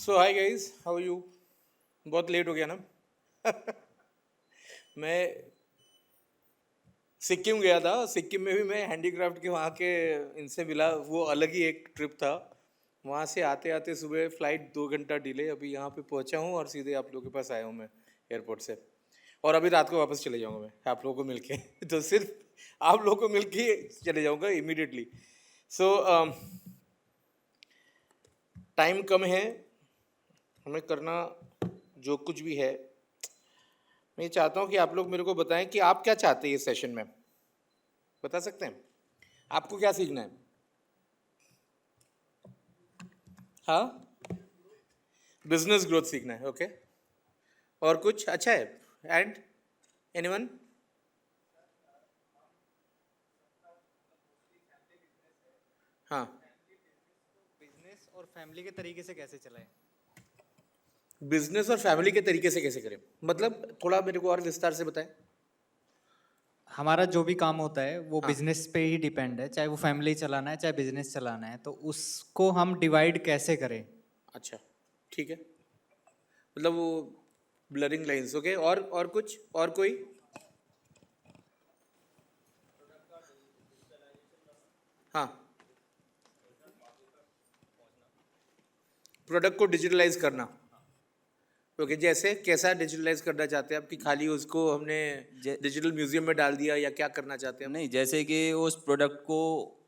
So hi guys, how you? बहुत late हो गया ना। मैं सिक्किम गया था। सिक्किम में भी मैं हैंडीक्राफ्ट के वहाँ के इनसे मिला। वो अलग ही एक ट्रिप था। वहाँ से आते आते सुबह फ्लाइट 2 घंटा डिले, अभी यहाँ पे पहुँचा हूँ और सीधे आप लोगों के पास आया हूँ मैं एयरपोर्ट से। और अभी रात को वापस चले जाऊँगा मैं आप लोगों को मिलके। तो सिर्फ आप लोगों को मिलके चले जाऊँगा इमीडिएटली। सो टाइम कम है, हमें करना जो कुछ भी है। मैं ये चाहता हूँ कि आप लोग मेरे को बताएं कि आप क्या चाहते हैं इस सेशन में। बता सकते हैं आपको क्या सीखना है? हाँ, बिजनेस ग्रोथ सीखना है। ओके, और कुछ अच्छा है? And anyone? हाँ, बिजनेस और फैमिली के तरीके से कैसे चलाएं। बिजनेस और फैमिली के तरीके से कैसे करें, मतलब थोड़ा मेरे को और विस्तार से बताएं। हमारा जो भी काम होता है वो हाँ, बिजनेस पे ही डिपेंड है, चाहे वो फैमिली चलाना है चाहे बिजनेस चलाना है, तो उसको हम डिवाइड कैसे करें। अच्छा, ठीक है। मतलब वो ब्लरिंग लाइंस। ओके, और कुछ और कोई? हाँ, प्रोडक्ट को डिजिटलाइज करना। ओके, जैसे कैसा डिजिटलाइज करना चाहते हैं आप, कि खाली उसको हमने जै डिजिटल म्यूजियम में डाल दिया, या क्या करना चाहते हैं हम? नहीं, जैसे कि उस प्रोडक्ट को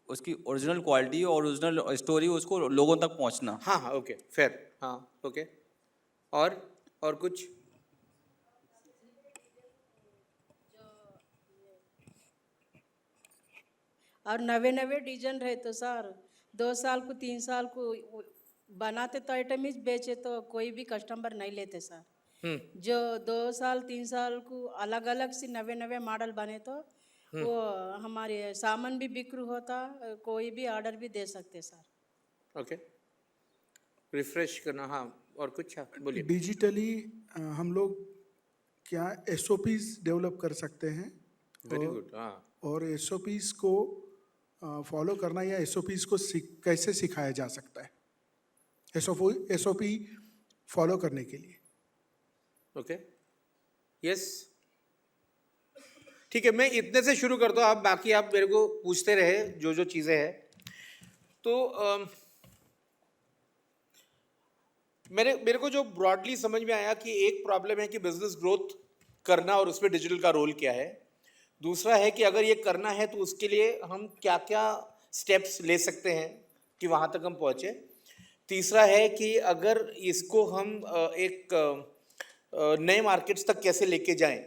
उसकी ओरिजिनल क्वालिटी और ओरिजिनल स्टोरी उसको लोगों तक पहुंचना। हाँ हाँ, ओके, फेयर। हाँ, ओके। और और कुछ? और नवे नवे डिजाइन रहे तो सर 2 साल को 3 साल को बनाते तो आइटम ही बेचे तो कोई भी कस्टमर नहीं लेते सर। जो 2 साल 3 साल को अलग अलग से नवे नवे मॉडल बने तो वो हमारे सामान भी बिक्री होता, कोई भी ऑर्डर भी दे सकते सर। ओके, रिफ्रेश करना। हाँ, और कुछ? हाँ, बोलिए। डिजिटली हम लोग क्या एसओपीज डेवलप कर सकते हैं वेरी और गुड। हाँ, और एसओपीज को फॉलो करना या एसओपीज को कैसे सिखाया जा सकता है एसओपी फॉलो करने के लिए। ओके, यस, ठीक है। मैं इतने से शुरू करता हूँ, आप बाकी आप मेरे को पूछते रहे जो जो चीज़ें हैं। तो मेरे को जो ब्रॉडली समझ में आया कि एक प्रॉब्लम है कि बिजनेस ग्रोथ करना और उसमें डिजिटल का रोल क्या है। दूसरा है कि अगर ये करना है तो उसके लिए हम क्या क्या स्टेप्स ले सकते हैं कि वहाँ तक हम पहुँचे। तीसरा है कि अगर इसको हम एक नए मार्केट्स तक कैसे लेके जाएं।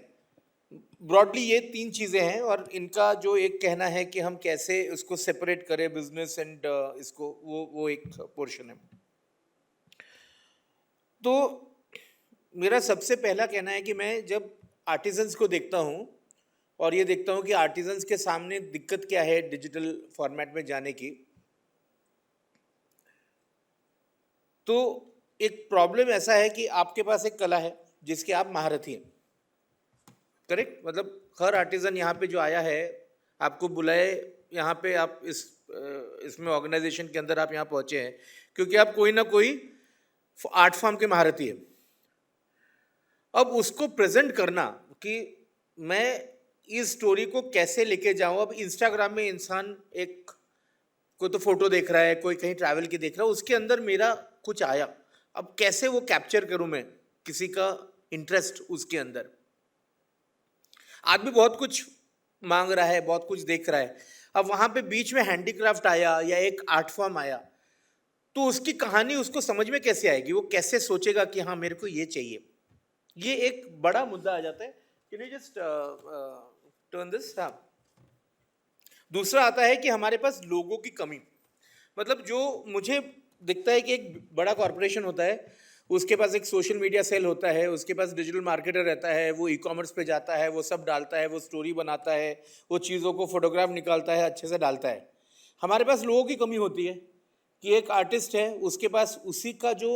ब्रॉडली ये 3 चीज़ें हैं, और इनका जो एक कहना है कि हम कैसे उसको सेपरेट करें बिजनेस एंड इसको, वो एक पोर्शन है। तो मेरा सबसे पहला कहना है कि मैं जब आर्टिजन्स को देखता हूँ और ये देखता हूँ कि आर्टिजन्स के सामने दिक्कत क्या है डिजिटल फॉर्मेट में जाने की, तो एक प्रॉब्लम ऐसा है कि आपके पास एक कला है जिसके आप महारथी हैं। करेक्ट, मतलब हर आर्टिजन यहाँ पे जो आया है, आपको बुलाए यहाँ पे, आप इसमें ऑर्गेनाइजेशन के अंदर आप यहाँ पहुँचे हैं क्योंकि आप कोई ना कोई आर्ट फॉर्म के महारथी है। अब उसको प्रेजेंट करना कि मैं इस स्टोरी को कैसे लेके जाऊं। अब इंस्टाग्राम में इंसान एक कोई तो फोटो देख रहा है, कोई कहीं ट्रैवल की देख रहा है, उसके अंदर मेरा कुछ आया। अब कैसे वो कैप्चर करूं मैं किसी का इंटरेस्ट उसके अंदर। आदमी बहुत कुछ मांग रहा है, बहुत कुछ देख रहा है। अब वहां पे बीच में हैंडीक्राफ्ट आया या एक आर्ट फॉर्म आया, तो उसकी कहानी उसको समझ में कैसे आएगी? वो कैसे सोचेगा कि हाँ मेरे को ये चाहिए? ये एक बड़ा मुद्दा आ जाता है। Can you just turn this? हाँ। दूसरा आता है कि हमारे पास लोगों की कमी। मतलब जो मुझे दिखता है कि एक बड़ा कॉरपोरेशन होता है, उसके पास एक सोशल मीडिया सेल होता है, उसके पास डिजिटल मार्केटर रहता है, वो ई कॉमर्स पे जाता है, वो सब डालता है, वो स्टोरी बनाता है, वो चीज़ों को फोटोग्राफ निकालता है, अच्छे से डालता है। हमारे पास लोगों की कमी होती है कि एक आर्टिस्ट है, उसके पास उसी का जो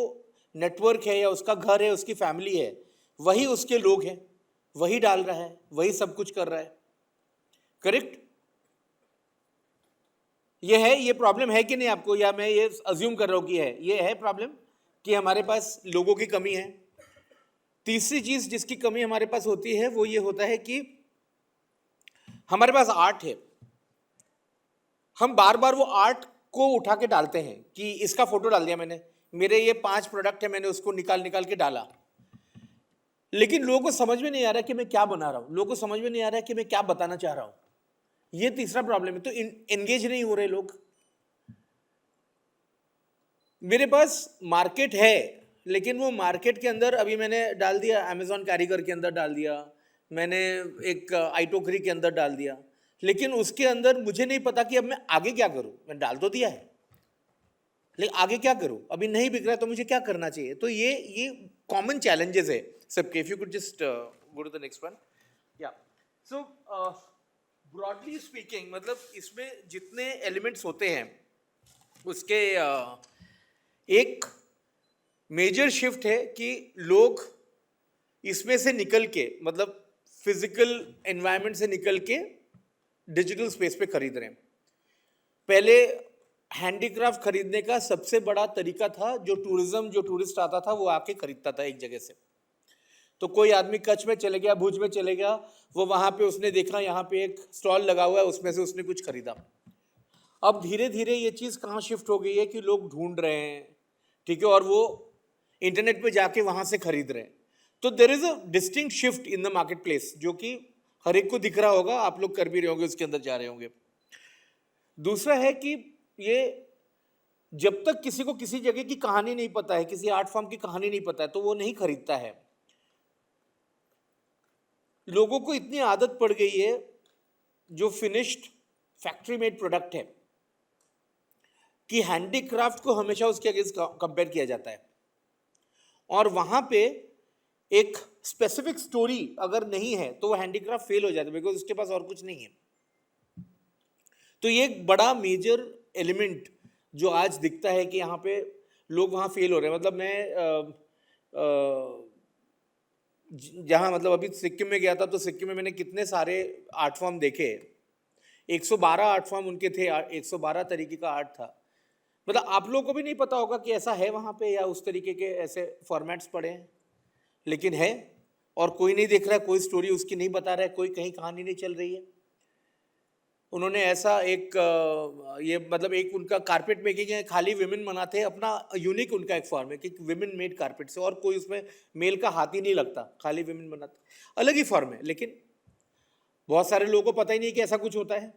नेटवर्क है या उसका घर है, उसकी फैमिली है, वही उसके लोग हैं, वही डाल रहा है, वही सब कुछ कर रहा है। करेक्ट? ये है, ये प्रॉब्लम है कि नहीं आपको, या मैं ये अज्यूम कर रहा हूँ कि है? ये है प्रॉब्लम कि हमारे पास लोगों की कमी है। तीसरी चीज जिसकी कमी हमारे पास होती है वो ये होता है कि हमारे पास आर्ट है, हम बार बार वो आर्ट को उठा के डालते हैं कि इसका फोटो डाल दिया मैंने, मेरे ये 5 प्रोडक्ट है, मैंने उसको निकाल निकाल के डाला, लेकिन लोगों को समझ में नहीं आ रहा कि मैं क्या बना रहा हूं, लोगों को समझ में नहीं आ रहा कि मैं क्या बताना चाह रहा हूं। ये तीसरा प्रॉब्लम है। तो एंगेज नहीं हो रहे लोग। मेरे पास मार्केट है, लेकिन वो मार्केट के अंदर अभी मैंने डाल दिया, अमेजॉन कैरिगर के अंदर डाल दिया, मैंने एक आइटोकरी के अंदर डाल दिया, लेकिन उसके अंदर मुझे नहीं पता कि अब मैं आगे क्या करूं। मैं डाल तो दिया है, लेकिन आगे क्या करूं, अभी नहीं बिक रहा है तो मुझे क्या करना चाहिए। तो ये कॉमन चैलेंजेस है सबके। If you could just go to the next one. या सो ब्रॉडली स्पीकिंग, मतलब इसमें जितने एलिमेंट्स होते हैं उसके एक मेजर शिफ्ट है कि लोग इसमें से निकल के, मतलब फिजिकल एनवायरनमेंट से निकल के डिजिटल स्पेस पे खरीद रहे हैं। पहले हैंडीक्राफ्ट खरीदने का सबसे बड़ा तरीका था, जो टूरिस्ट आता था वो आके खरीदता था एक जगह से। तो कोई आदमी कच्छ में चले गया, भुज में चले गया, वो वहां पे उसने देखा यहाँ पे एक स्टॉल लगा हुआ है, उसमें से उसने कुछ खरीदा। अब धीरे धीरे ये चीज़ कहाँ शिफ्ट हो गई है कि लोग ढूंढ रहे हैं, ठीक है, और वो इंटरनेट पे जाके वहां से खरीद रहे हैं। तो there is a distinct shift in the marketplace, जो कि हर एक को दिख रहा होगा, आप लोग कर भी रहे होंगे, उसके अंदर जा रहे होंगे। दूसरा है कि ये जब तक किसी को किसी जगह की कहानी नहीं पता है, किसी आर्ट फॉर्म की कहानी नहीं पता है, तो वो नहीं खरीदता है। लोगों को इतनी आदत पड़ गई है जो फिनिश्ड फैक्ट्री मेड प्रोडक्ट है कि हैंडीक्राफ्ट को हमेशा उसके अगेंस्ट कंपेयर किया जाता है, और वहां पे एक स्पेसिफिक स्टोरी अगर नहीं है तो वो हैंडीक्राफ्ट फेल हो जाता है, बिकॉज उसके पास और कुछ नहीं है। तो ये एक बड़ा मेजर एलिमेंट जो आज दिखता है कि यहाँ पे लोग वहाँ फेल हो रहे हैं। मतलब मैं जहाँ, मतलब अभी सिक्किम में गया था, तो सिक्किम में मैंने कितने सारे आर्ट फॉर्म देखे। 112 आर्ट फॉर्म उनके थे, 112 तरीके का आर्ट था। मतलब आप लोगों को भी नहीं पता होगा कि ऐसा है वहाँ पे, या उस तरीके के ऐसे फॉर्मेट्स पड़े हैं, लेकिन है, और कोई नहीं देख रहा है, कोई स्टोरी उसकी नहीं बता रहा है, कोई कहीं कहानी नहीं चल रही है। उन्होंने ऐसा एक ये मतलब एक उनका कारपेट मेकिंग है, खाली विमेन बनाते हैं, अपना यूनिक उनका एक फॉर्म है कि विमेन मेड कारपेट से, और कोई उसमें मेल का हाथ ही नहीं लगता, खाली विमेन बनाते, अलग ही फॉर्म है। लेकिन बहुत सारे लोगों को पता ही नहीं कि ऐसा कुछ होता है।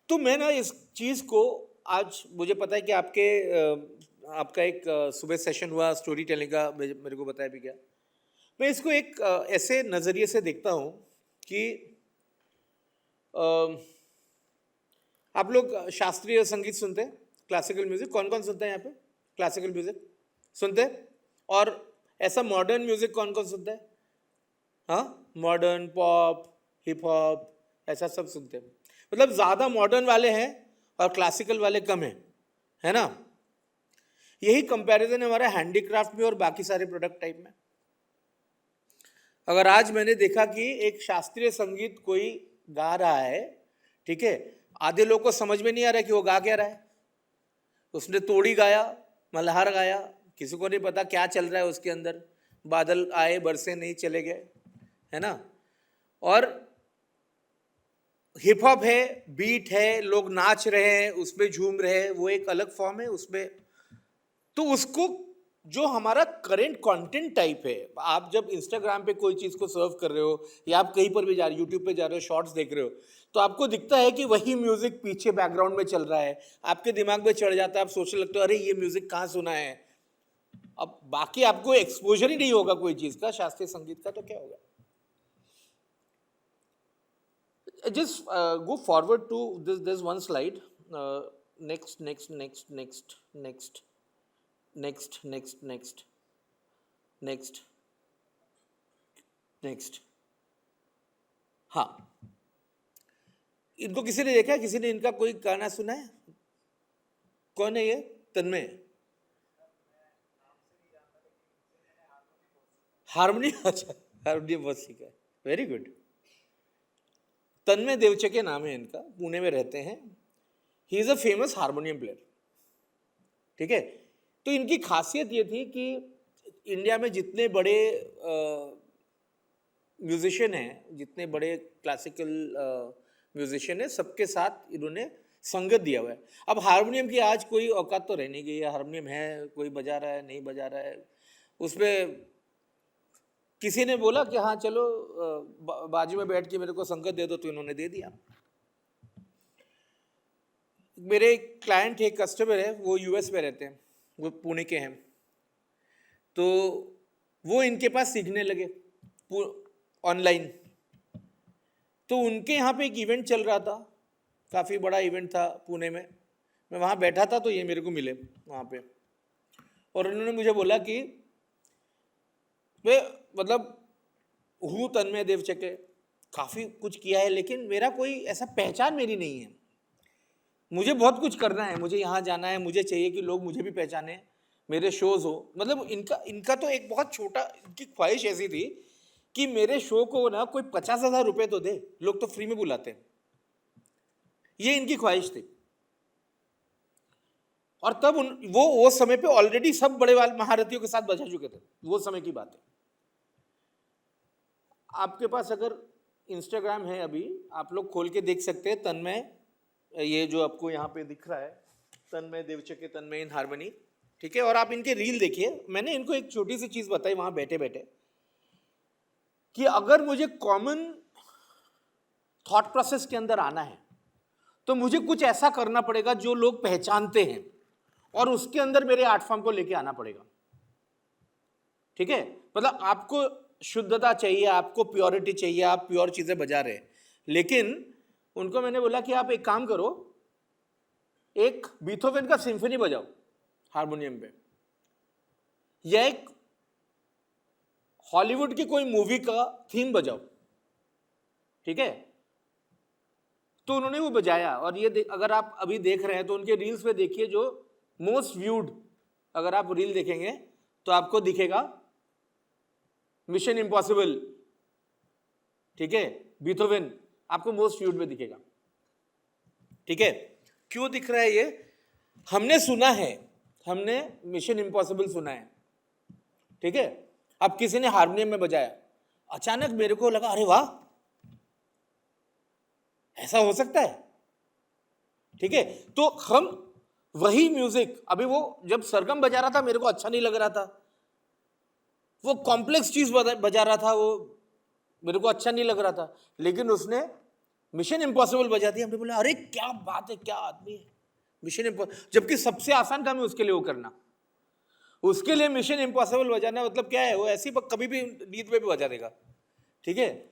तो मैं ना इस चीज़ को, आज मुझे पता है कि आपका एक सुबह सेशन हुआ स्टोरी टेलिंग का, मेरे को बताया भी क्या, मैं इसको एक ऐसे नज़रिए से देखता हूँ कि आप लोग शास्त्रीय संगीत सुनते हैं, क्लासिकल म्यूजिक, कौन कौन सुनते हैं यहाँ पे? क्लासिकल म्यूजिक सुनते हैं? और ऐसा मॉडर्न म्यूजिक कौन कौन सुनता है? हाँ, मॉडर्न, पॉप, हिप हॉप, ऐसा सब सुनते हैं। मतलब ज़्यादा मॉडर्न वाले हैं और क्लासिकल वाले कम हैं, है ना? यही कंपैरिजन है हमारा हैंडीक्राफ्ट में और बाकी सारे प्रोडक्ट टाइप में। अगर आज मैंने देखा कि एक शास्त्रीय संगीत कोई गा रहा है, ठीक है, आधे लोग को समझ में नहीं आ रहा कि वो गा क्या रहा है। उसने तोड़ी गाया, मल्हार गाया, किसी को नहीं पता क्या चल रहा है उसके अंदर, बादल आए बरसे नहीं चले गए, है ना? और हिप हॉप है, बीट है, लोग नाच रहे हैं, उसमें झूम रहे हैं, वो एक अलग फॉर्म है उसमें। तो उसको जो हमारा करंट कंटेंट टाइप है, आप जब इंस्टाग्राम पे कोई चीज़ को सर्व कर रहे हो, या आप कहीं पर भी जा रहे हो, यूट्यूब पे जा रहे हो, शॉर्ट्स देख रहे हो, तो आपको दिखता है कि वही म्यूजिक पीछे बैकग्राउंड में चल रहा है, आपके दिमाग में चढ़ जाता है, आप सोचने लगते हो अरे ये म्यूजिक कहाँ सुना है। अब बाकी आपको एक्सपोजर ही नहीं होगा कोई चीज़ का, शास्त्रीय संगीत का, तो क्या होगा? Just go forward to this. There's one slide. Next. हाँ, इनको किसी ने देखा है? किसी ने इनका कोई गाना सुना है? कौन है ये? तन्मय? हारमोनियम, अच्छा, हारमोनियम बहुत सीखा है, वेरी गुड। तन्मय देवचके नाम है इनका, पुणे में रहते हैं। He is a famous harmonium player, ठीक है। तो इनकी खासियत ये थी कि इंडिया में जितने बड़े म्यूजिशियन हैं, जितने बड़े क्लासिकल म्यूजिशियन हैं, सबके साथ इन्होंने संगत दिया हुआ है। अब हारमोनियम की आज कोई औकात तो रह नहीं गई है, हारमोनियम है, कोई बजा रहा है, नहीं बजा रहा है, उसमें किसी ने बोला कि हाँ चलो बाजू में बैठ के मेरे को संगत दे दो, तो इन्होंने दे दिया। मेरे क्लाइंट एक कस्टमर है, वो यूएस में रहते हैं, वो पुणे के हैं, तो वो इनके पास सीखने लगे ऑनलाइन। तो उनके यहाँ पे एक इवेंट चल रहा था, काफ़ी बड़ा इवेंट था पुणे में। मैं वहाँ बैठा था तो ये मेरे को मिले वहाँ पे, और उन्होंने मुझे बोला कि वे मतलब हूँ तन्मय देवचके, काफ़ी कुछ किया है, लेकिन मेरा कोई ऐसा पहचान मेरी नहीं है। मुझे बहुत कुछ करना है, मुझे यहाँ जाना है, मुझे चाहिए कि लोग मुझे भी पहचाने, मेरे शोज़ हो। मतलब इनका तो एक बहुत छोटा, इनकी ख्वाहिश ऐसी थी कि मेरे शो को ना कोई 50,000 रुपये तो दे, लोग तो फ्री में बुलाते हैं, ये इनकी ख्वाहिश थी। और तब वो समय पे ऑलरेडी सब बड़े महारथियों के साथ बजा चुके थे, वो समय की बात है। आपके पास अगर इंस्टाग्राम है अभी, आप लोग खोल के देख सकते हैं तन्मय, ये जो आपको यहाँ पे दिख रहा है, तन्मय देवचके, तन्मय इन हार्मनी, ठीक है। और आप इनके रील देखिए। मैंने इनको एक छोटी सी चीज बताई वहां बैठे बैठे कि अगर मुझे कॉमन थॉट प्रोसेस के अंदर आना है तो मुझे कुछ ऐसा करना पड़ेगा जो लोग पहचानते हैं, और उसके अंदर मेरे आर्ट फॉर्म को लेके आना पड़ेगा, ठीक है। मतलब आपको शुद्धता चाहिए, आपको प्योरिटी चाहिए, आप प्योर चीजें बजा रहे हैं। लेकिन उनको मैंने बोला कि आप एक काम करो, एक बीथोवेन का सिम्फनी बजाओ हारमोनियम पे, या एक हॉलीवुड की कोई मूवी का थीम बजाओ, ठीक है। तो उन्होंने वो बजाया, और ये अगर आप अभी देख रहे हैं तो उनके रील्स पे देखिए, जो मोस्ट व्यूड, अगर आप रील देखेंगे तो आपको दिखेगा मिशन इम्पॉसिबल, ठीक है, बीथोवेन आपको मोस्ट व्यूड में दिखेगा, ठीक है। क्यों दिख रहा है ये? हमने सुना है, हमने मिशन इम्पॉसिबल सुना है, ठीक है। अब किसी ने हारमोनियम में बजाया, अचानक मेरे को लगा अरे वाह, ऐसा हो सकता है, ठीक है। तो हम वही म्यूजिक, अभी वो जब सरगम बजा रहा था मेरे को अच्छा नहीं लग रहा था, वो कॉम्प्लेक्स चीज बजा रहा था, वो मेरे को अच्छा नहीं लग रहा था, लेकिन उसने मिशन इम्पॉसिबल बजा दिया। हमने बोला अरे क्या बात है, क्या आदमी है, मिशन इम्पॉसिबल, जबकि सबसे आसान काम है उसके लिए वो करना। उसके लिए मिशन इम्पॉसिबल बजाना मतलब क्या है, वो ऐसी कभी भी नींद में भी बजा देगा, ठीक है।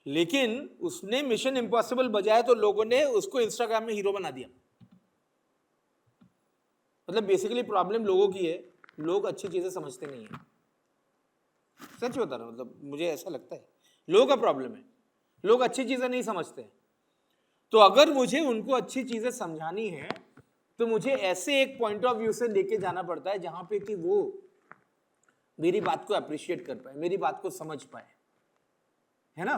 लेकिन उसने मिशन इम्पॉसिबल बजाया तो लोगों ने उसको इंस्टाग्राम में हीरो बना दिया। मतलब बेसिकली प्रॉब्लम लोगों की है, लोग अच्छी चीजें समझते नहीं है, सच बता रहा हूं। मतलब मुझे ऐसा लगता है लोगों का प्रॉब्लम है, लोग अच्छी चीजें नहीं समझते हैं। तो अगर मुझे उनको अच्छी चीजें समझानी है तो मुझे ऐसे एक पॉइंट ऑफ व्यू से लेके जाना पड़ता है जहां पे कि वो मेरी बात को अप्रिशिएट कर पाए, मेरी बात को समझ पाए, है ना।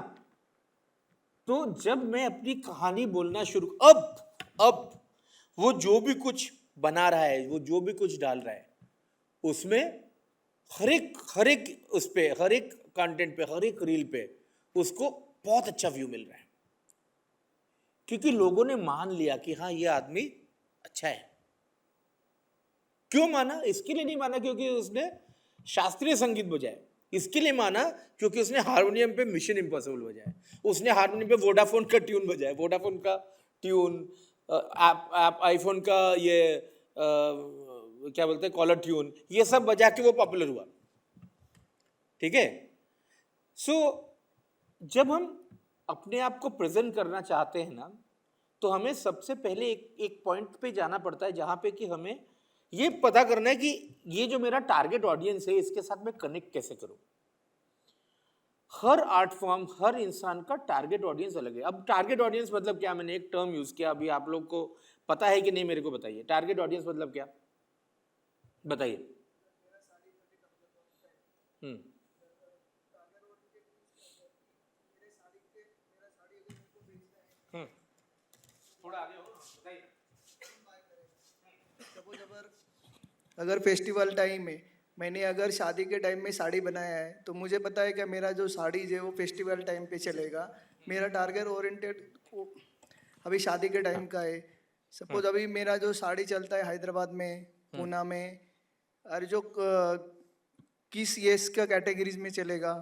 तो जब मैं अपनी कहानी बोलना शुरू, अब वो जो भी कुछ बना रहा है, वो जो भी कुछ डाल रहा है, उसमें हर एक उस पे, हर एक कंटेंट पे, हर एक रील पे उसको बहुत अच्छा व्यू मिल रहा है, क्योंकि लोगों ने मान लिया कि हाँ ये आदमी अच्छा है। क्यों माना? इसके लिए नहीं माना क्योंकि उसने शास्त्रीय संगीत बजाया, इसके लिए माना क्योंकि उसने हारमोनियम पे मिशन इम्पॉसिबल बजाया, उसने हारमोनियम पे वोडाफोन का ट्यून बजाया, वोडाफोन का ट्यून, आईफोन का ये क्या बोलते हैं, कॉलर ट्यून, ये सब बजा के वो पॉपुलर हुआ, ठीक है। सो जब हम अपने आप को प्रेजेंट करना चाहते हैं ना, तो हमें सबसे पहले एक पॉइंट पे जाना पड़ता है जहां पे कि हमें ये पता करना है कि ये जो मेरा टारगेट ऑडियंस है इसके साथ मैं कनेक्ट कैसे करूं। हर आर्ट फॉर्म, हर इंसान का टारगेट ऑडियंस अलग है। अब टारगेट ऑडियंस मतलब क्या, मैंने एक टर्म यूज किया, अभी आप लोग को पता है कि नहीं मेरे को बताइए, टारगेट ऑडियंस मतलब क्या, बताइए। थोड़ा आगे हो, बताइए। सपोज अगर अगर फेस्टिवल टाइम है, मैंने अगर शादी के टाइम में साड़ी बनाया है तो मुझे पता है कि मेरा जो साड़ी है वो फेस्टिवल टाइम पे चलेगा। मेरा टारगेट ओरिएंटेड अभी शादी के टाइम का है। सपोज अभी मेरा जो साड़ी चलता है हैदराबाद में, पूना में, और जो किस येस का कैटेगरीज में चलेगा,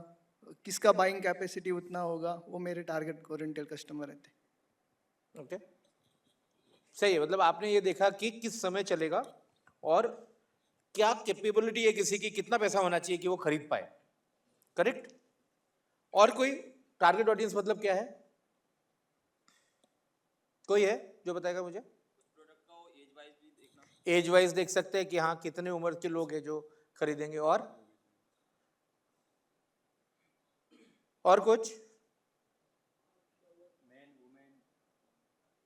किसका बाइंग कैपेसिटी उतना होगा, वो मेरे टारगेट ओरिएंटेड कस्टमर रहते हैं। ओके, सही है। मतलब आपने ये देखा कि किस समय चलेगा और क्या कैपेबिलिटी है किसी की, कितना पैसा होना चाहिए कि वो खरीद पाए। करेक्ट। और कोई टारगेट ऑडियंस मतलब क्या है? कोई है जो बताएगा मुझे? एज वाइज देख सकते हैं कि हाँ कितने उम्र के लोग हैं जो खरीदेंगे। और कुछ?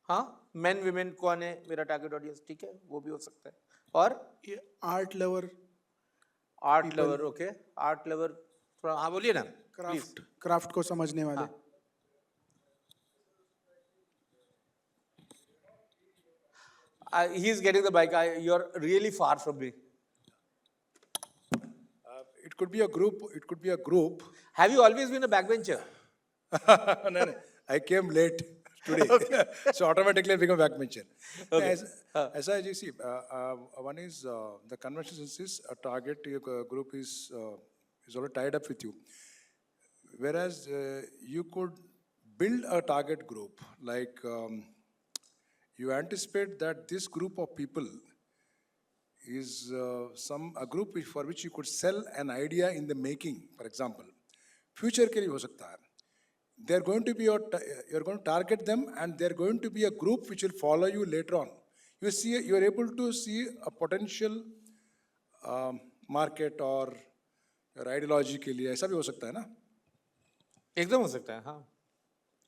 हाँ, मेन विमेन कौन है मेरा टारगेट ऑडियंस? ठीक है, वो भी हो सकता है। और ये art lover, art lover. Okay, art lover थोड़ा हाँ बोलिए ना। क्राफ्ट को समझने वाले। He is getting the bike. You're really far from me. It could be a group. It could be a group. Have you always been a backbencher? No, no. I came late today, so automatically I become backbencher. Okay. As I see, one is the convention is a target group is already tied up with you, whereas you could build a target group like. You anticipate that this group of people is a group for which you could sell an idea in the making, for example. Future के लिए हो सकता है. They're going to be you're going to target them, and they're going to be a group which will follow you later on. You are able to see a potential market or your ideology के लिए ऐसा भी हो सकता है ना? एकदम हो सकता है, हाँ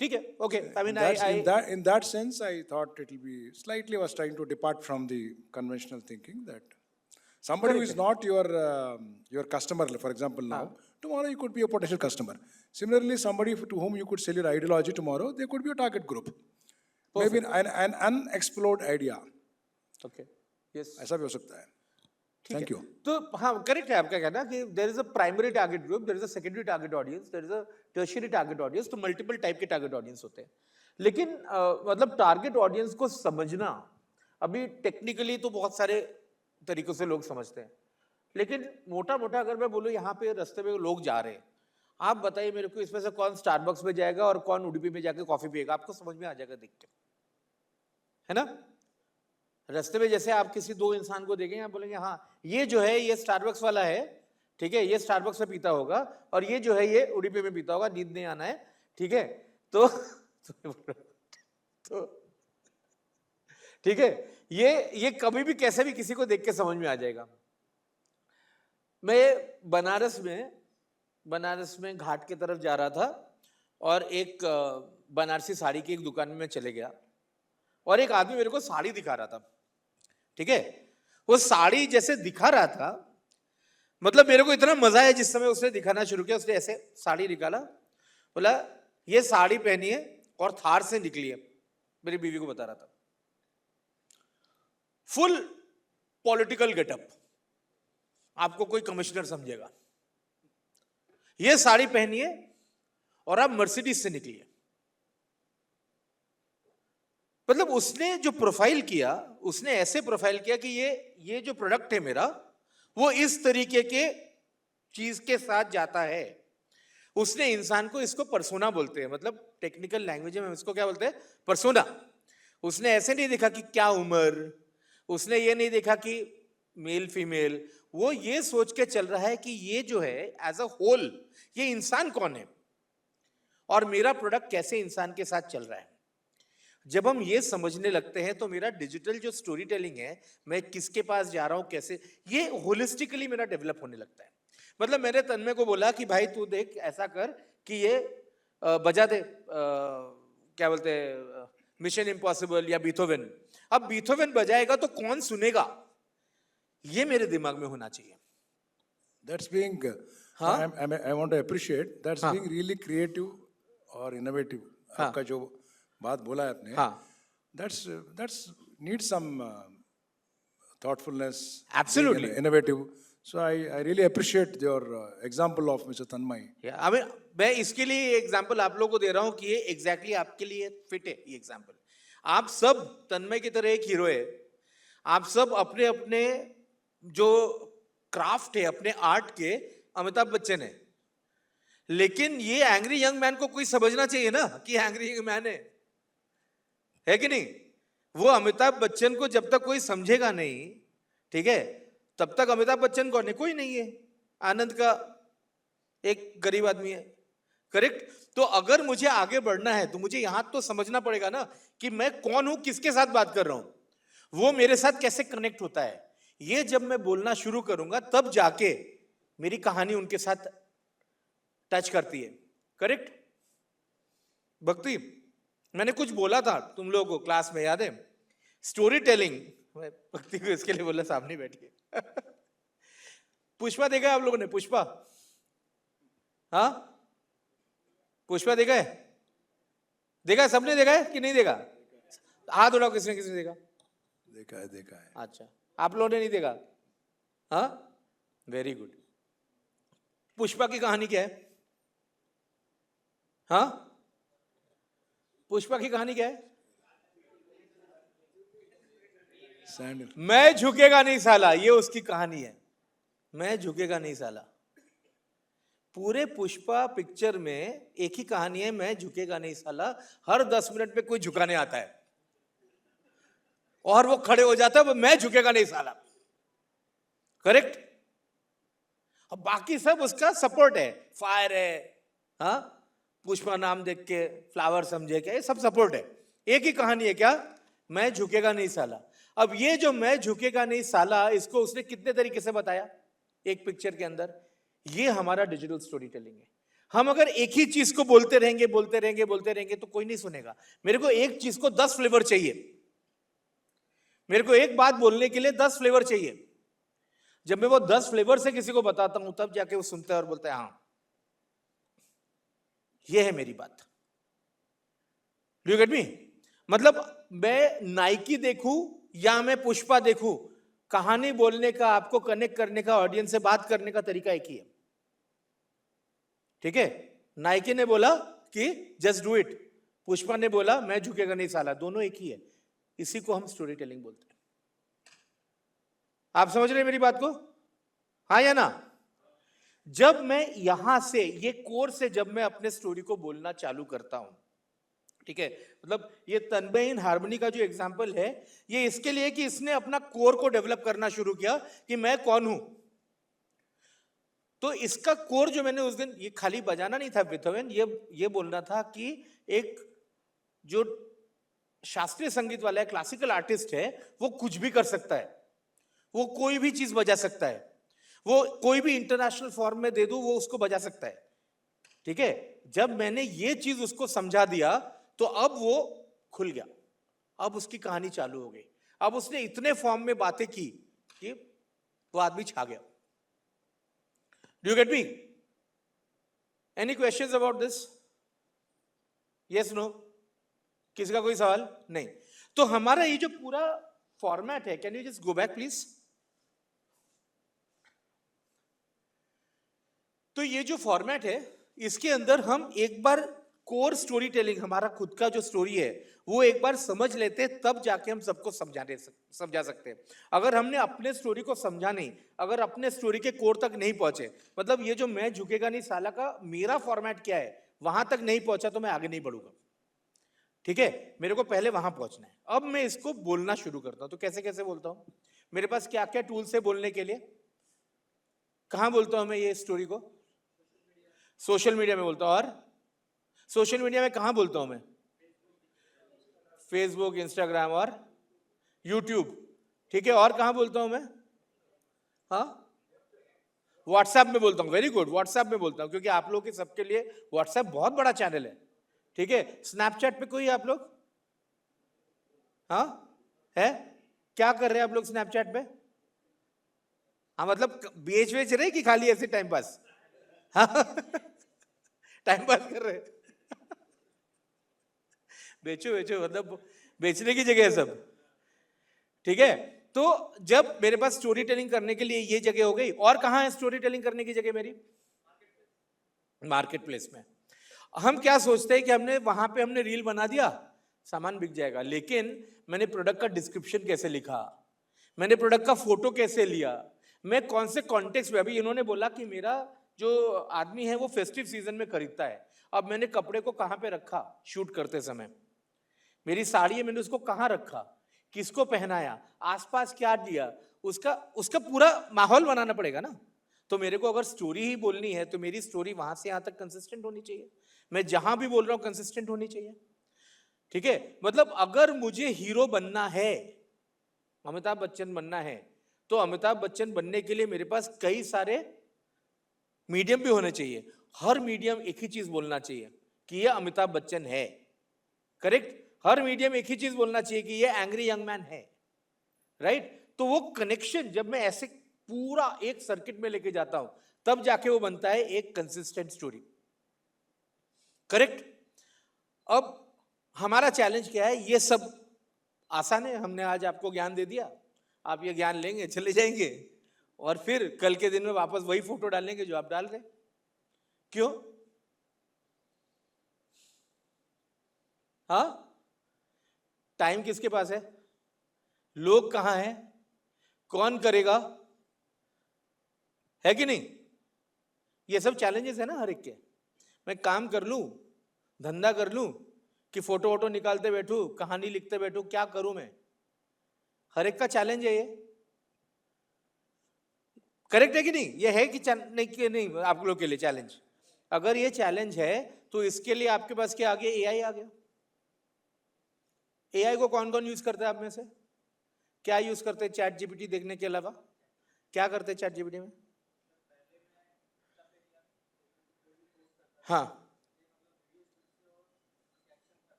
ठीक है, okay. I mean, in that sense, I thought it will be slightly was trying to depart from the conventional thinking that somebody who is not your customer, for example, now, tomorrow you could be a potential customer. Similarly, somebody to whom you could sell your ideology tomorrow, they could be a target group. Maybe an unexplored idea. Okay. Yes. ऐसा भी हो सकता है. Thank you. तो हाँ correct है आपका कहना कि there is a primary target group, there is a secondary target audience, there is a tertiary target audience. तो मल्टीपल टाइप के टारगेट ऑडियंस होते हैं। लेकिन मतलब टारगेट ऑडियंस को समझना अभी टेक्निकली तो बहुत सारे तरीकों से लोग समझते हैं, लेकिन मोटा मोटा अगर मैं बोलूँ यहाँ पे रास्ते में लोग जा रहे हैं, आप बताइए मेरे को इसमें से कौन स्टारबक्स में जाएगा और कौन उडुपी में जाके कॉफी पिएगा? आपको समझ में आ जाएगा देख के, है ना? रास्ते में जैसे आप किसी दो इंसान को देखेंगे, आप बोलेंगे हाँ ये जो है ये स्टारबक्स वाला है, ठीक है, ये स्टारबक्स में पीता होगा, और ये जो है ये उडुपी में पीता होगा, नींद नहीं आना है, ठीक है। तो ठीक है, ये कभी भी कैसे भी किसी को देख के समझ में आ जाएगा। मैं बनारस में घाट की तरफ जा रहा था और एक बनारसी साड़ी की एक दुकान में चले गया और एक आदमी मेरे को साड़ी दिखा रहा था, ठीक है। वो साड़ी जैसे दिखा रहा था, मतलब मेरे को इतना मजा है जिस समय उसने दिखाना शुरू किया, उसने ऐसे साड़ी निकाला, बोला ये साड़ी पहनी है और थार से निकली है, मेरी बीवी को बता रहा था। फुल पॉलिटिकल गेटअप, आपको कोई कमिश्नर समझेगा। ये साड़ी पहनी है और आप मर्सिडीज से निकली है। मतलब उसने जो प्रोफाइल किया, उसने ऐसे प्रोफाइल किया कि ये जो प्रोडक्ट है मेरा, वो इस तरीके के चीज के साथ जाता है। उसने इंसान को, इसको पर्सोना बोलते हैं, मतलब टेक्निकल लैंग्वेज में इसको क्या बोलते हैं? पर्सोना। उसने ऐसे नहीं देखा कि क्या उम्र, उसने ये नहीं देखा कि मेल फीमेल, वो ये सोच के चल रहा है कि ये जो है एज अ होल ये इंसान कौन है और मेरा प्रोडक्ट कैसे इंसान के साथ चल रहा है। जब हम ये समझने लगते हैं तो मेरा डिजिटल जो स्टोरी टेलिंग है, मैं किसके पास जा रहा हूं, कैसे, ये होलिस्टिकली मेरा डेवलप होने लगता है। मतलब मैंने तन्मय को बोला कि भाई तू देख ऐसा कर कि ये बजा दे, क्या बोलते हैं, मिशन इम्पॉसिबल या बीथोवेन। अब बीथोवेन बजाएगा तो कौन सुनेगा, ये मेरे दिमाग में होना चाहिए। That's being, I want to appreciate, that's being really creative or innovative. आपका जो बात बोला है आपने, that's needs some thoughtfulness, Absolutely. being innovative. So I really appreciate your example of Mr. Tanmay. मैं इसके लिए एग्जाम्पल आप लोगों को दे रहा हूं कि ये एग्जैक्टली आपके लिए फिट है ये एग्जाम्पल। आप सब तन्मय की तरह एक हीरो है। आप सब अपने अपने जो क्राफ्ट है, अपने आर्ट के अमिताभ बच्चन है। लेकिन ये एंग्री यंग मैन को कोई समझना चाहिए ना कि एंग्री यंग मैन है कि नहीं? वो अमिताभ बच्चन को जब तक कोई समझेगा नहीं, ठीक है, तब तक अमिताभ बच्चन कौन है? कोई नहीं है। आनंद का एक गरीब आदमी है, करेक्ट? तो अगर मुझे आगे बढ़ना है तो मुझे यहां तो समझना पड़ेगा ना कि मैं कौन हूं, किसके साथ बात कर रहा हूं, वो मेरे साथ कैसे कनेक्ट होता है। ये जब मैं बोलना शुरू करूंगा तब जाके मेरी कहानी उनके साथ टच करती है, करेक्ट? भक्ति, मैंने कुछ बोला था तुम लोगों को क्लास में, याद है? Story telling. मैं भक्ति को इसके लिए बोला सामने बैठिए। पुष्पा देखा है आप लोगों ने? पुष्पा, हाँ, पुष्पा देखा है? देखा है? सबने देखा है कि नहीं देखा? हाथ उठाओ किसने किसने देखा। देखा है। अच्छा, आप लोगों ने नहीं देखा? हाँ, वेरी गुड। पुष्पा की कहानी क्या है? हाँ, पुष्पा की कहानी क्या है? Sandal. मैं झुकेगा नहीं साला, ये उसकी कहानी है। मैं झुकेगा नहीं साला। पूरे पुष्पा पिक्चर में एक ही कहानी है, मैं झुकेगा नहीं साला। हर 10 मिनट पे कोई झुकाने आता है और वो खड़े हो जाता है, वो मैं झुकेगा नहीं साला, करेक्ट? अब बाकी सब उसका सपोर्ट है, फायर है, हाँ, पुष्पा नाम देख के फ्लावर समझे क्या, ये सब सपोर्ट है। एक ही कहानी है क्या? मैं झुकेगा नहीं साला। अब ये जो मैं झुकेगा नहीं साला, इसको उसने कितने तरीके से बताया एक पिक्चर के अंदर। ये हमारा डिजिटल स्टोरी टेलिंग है। हम अगर एक ही चीज को बोलते रहेंगे तो कोई नहीं सुनेगा। मेरे को एक चीज को 10 फ्लेवर चाहिए, मेरे को एक बात बोलने के लिए 10 फ्लेवर चाहिए। जब मैं वो 10 फ्लेवर से किसी को बताता हूं तब जाके वो सुनता है और बोलता है हाँ, ये है मेरी बात। डू यू गेट मी? मतलब मैं नाइकी देखूं या मैं पुष्पा देखूं, कहानी बोलने का, आपको कनेक्ट करने का, ऑडियंस से बात करने का तरीका एक ही है, ठीक है? नाइकी ने बोला कि जस्ट डू इट, पुष्पा ने बोला मैं झुकेगा नहीं साला, दोनों एक ही है। इसी को हम स्टोरी टेलिंग बोलते हैं। आप समझ रहे हैं मेरी बात को? हाँ या ना? जब मैं यहां से, ये कोर से जब मैं अपने स्टोरी को बोलना चालू करता हूं, ठीक है, मतलब ये तन्मय इन हार्मनी का जो एग्जाम्पल है, ये इसके लिए कि इसने अपना कोर को डेवलप करना शुरू किया कि मैं कौन हूं। तो इसका कोर जो मैंने उस दिन, ये खाली बजाना नहीं था बीथोवन, ये बोलना था कि एक जो शास्त्रीय संगीत वाला है, क्लासिकल आर्टिस्ट है, वो कुछ भी कर सकता है, वो कोई भी चीज बजा सकता है, वो कोई भी इंटरनेशनल फॉर्म में दे दूं वो उसको बजा सकता है, ठीक है? जब मैंने ये चीज उसको समझा दिया तो अब वो खुल गया, अब उसकी कहानी चालू हो गई। अब उसने इतने फॉर्म में बातें की कि वो आदमी छा गया। Do you get me? Any questions about this? Yes, no? किसी का कोई सवाल नहीं? तो हमारा ये जो पूरा फॉर्मेट है, can you just go back please? तो ये जो फॉर्मेट है, इसके अंदर हम एक बार कोर स्टोरी टेलिंग, हमारा खुद का जो स्टोरी है वो एक बार समझ लेते हैं, तब जाके हम सबको समझा सकते हैं। अगर हमने अपने स्टोरी को समझा नहीं, अगर अपने स्टोरी के कोर तक नहीं पहुंचे, मतलब ये जो मैं झुकेगा नहीं साला का मेरा फॉर्मेट क्या है, वहां तक नहीं पहुंचा तो मैं आगे नहीं बढ़ूंगा, ठीक है? मेरे को पहले वहां पहुंचना है। अब मैं इसको बोलना शुरू करता हूं। तो कैसे कैसे बोलता हूं? मेरे पास क्या क्या टूल्स है बोलने के लिए? कहां बोलता हूं मैं ये स्टोरी को? सोशल मीडिया में बोलता हूं। और सोशल मीडिया में कहां बोलता हूं मैं? फेसबुक, इंस्टाग्राम और यूट्यूब, ठीक है? और कहां बोलता हूं मैं? हाँ, व्हाट्सएप में बोलता हूं। वेरी गुड, व्हाट्सएप में बोलता हूं, क्योंकि आप लोग के सबके लिए व्हाट्सएप बहुत बड़ा चैनल है, ठीक है? स्नैपचैट पे कोई आप लोग? हाँ है? क्या कर रहे हैं आप लोग स्नैपचैट पे? हाँ, मतलब बेच वेच रहे कि खाली ऐसे टाइम पास? हाँ टाइम पास कर रहे हैं। बेचो बेचो, मतलब बेचने की जगह है सब, ठीक है? तो जब मेरे पास स्टोरी टेलिंग करने के लिए ये जगह हो गई, और कहाँ है स्टोरी टेलिंग करने की जगह मेरी? मार्केट प्लेस में। हम क्या सोचते हैं कि हमने वहां पे हमने रील बना दिया, सामान बिक जाएगा, लेकिन मैंने प्रोडक्ट का डिस्क्रिप्शन कैसे लिखा, मैंने प्रोडक्ट का फोटो कैसे लिया, मैं कौन से कॉन्टेक्स्ट में, अभी इन्होंने बोला कि मेरा जो आदमी है वो फेस्टिव सीजन में खरीदता है, अब मैंने कपड़े को कहाँ पे रखा शूट करते समय, मेरी साड़ी है मैंने उसको कहाँ रखा, किसको पहनाया, आसपास क्या दिया, उसका उसका पूरा माहौल बनाना पड़ेगा ना। तो मेरे को अगर स्टोरी ही बोलनी है तो मेरी स्टोरी वहां से यहां तक कंसिस्टेंट होनी चाहिए, मैं जहां भी बोल रहा हूं कंसिस्टेंट होनी चाहिए, ठीक है। मतलब अगर मुझे हीरो बनना है, अमिताभ बच्चन बनना है, तो अमिताभ बच्चन बनने के लिए मेरे पास कई सारे मीडियम भी होने चाहिए। हर मीडियम एक ही चीज बोलना चाहिए कि ये अमिताभ बच्चन है, करेक्ट। हर मीडियम एक ही चीज बोलना चाहिए कि ये एंग्री यंग मैन है, राइट। तो वो कनेक्शन जब मैं ऐसे पूरा एक सर्किट में लेके जाता हूं, तब जाके वो बनता है एक कंसिस्टेंट स्टोरी, करेक्ट। अब हमारा चैलेंज क्या है? ये सब आसान है, हमने आज आपको ज्ञान दे दिया, आप ये ज्ञान लेंगे, चले जाएंगे, और फिर कल के दिन में वापस वही फोटो डालेंगे जो आप डाल रहे। क्यों? हाँ, टाइम किसके पास है? लोग कहां हैं? कौन करेगा? है कि नहीं? ये सब चैलेंजेस है ना हर एक के। मैं काम कर लूं, धंधा कर लूं, कि फोटो वोटो निकालते बैठूं, कहानी लिखते बैठूं, क्या करूं मैं? हर एक का चैलेंज है ये, करेक्ट है कि नहीं? ये है कि नहीं आप लोग के लिए चैलेंज? अगर ये चैलेंज है तो इसके लिए आपके पास क्या आ गया? एआई आ गया। एआई को कौन कौन यूज करता है आप में से? क्या यूज करते हैं चैट जीपीटी देखने के अलावा? क्या करते हैं चैट जीपीटी में? हाँ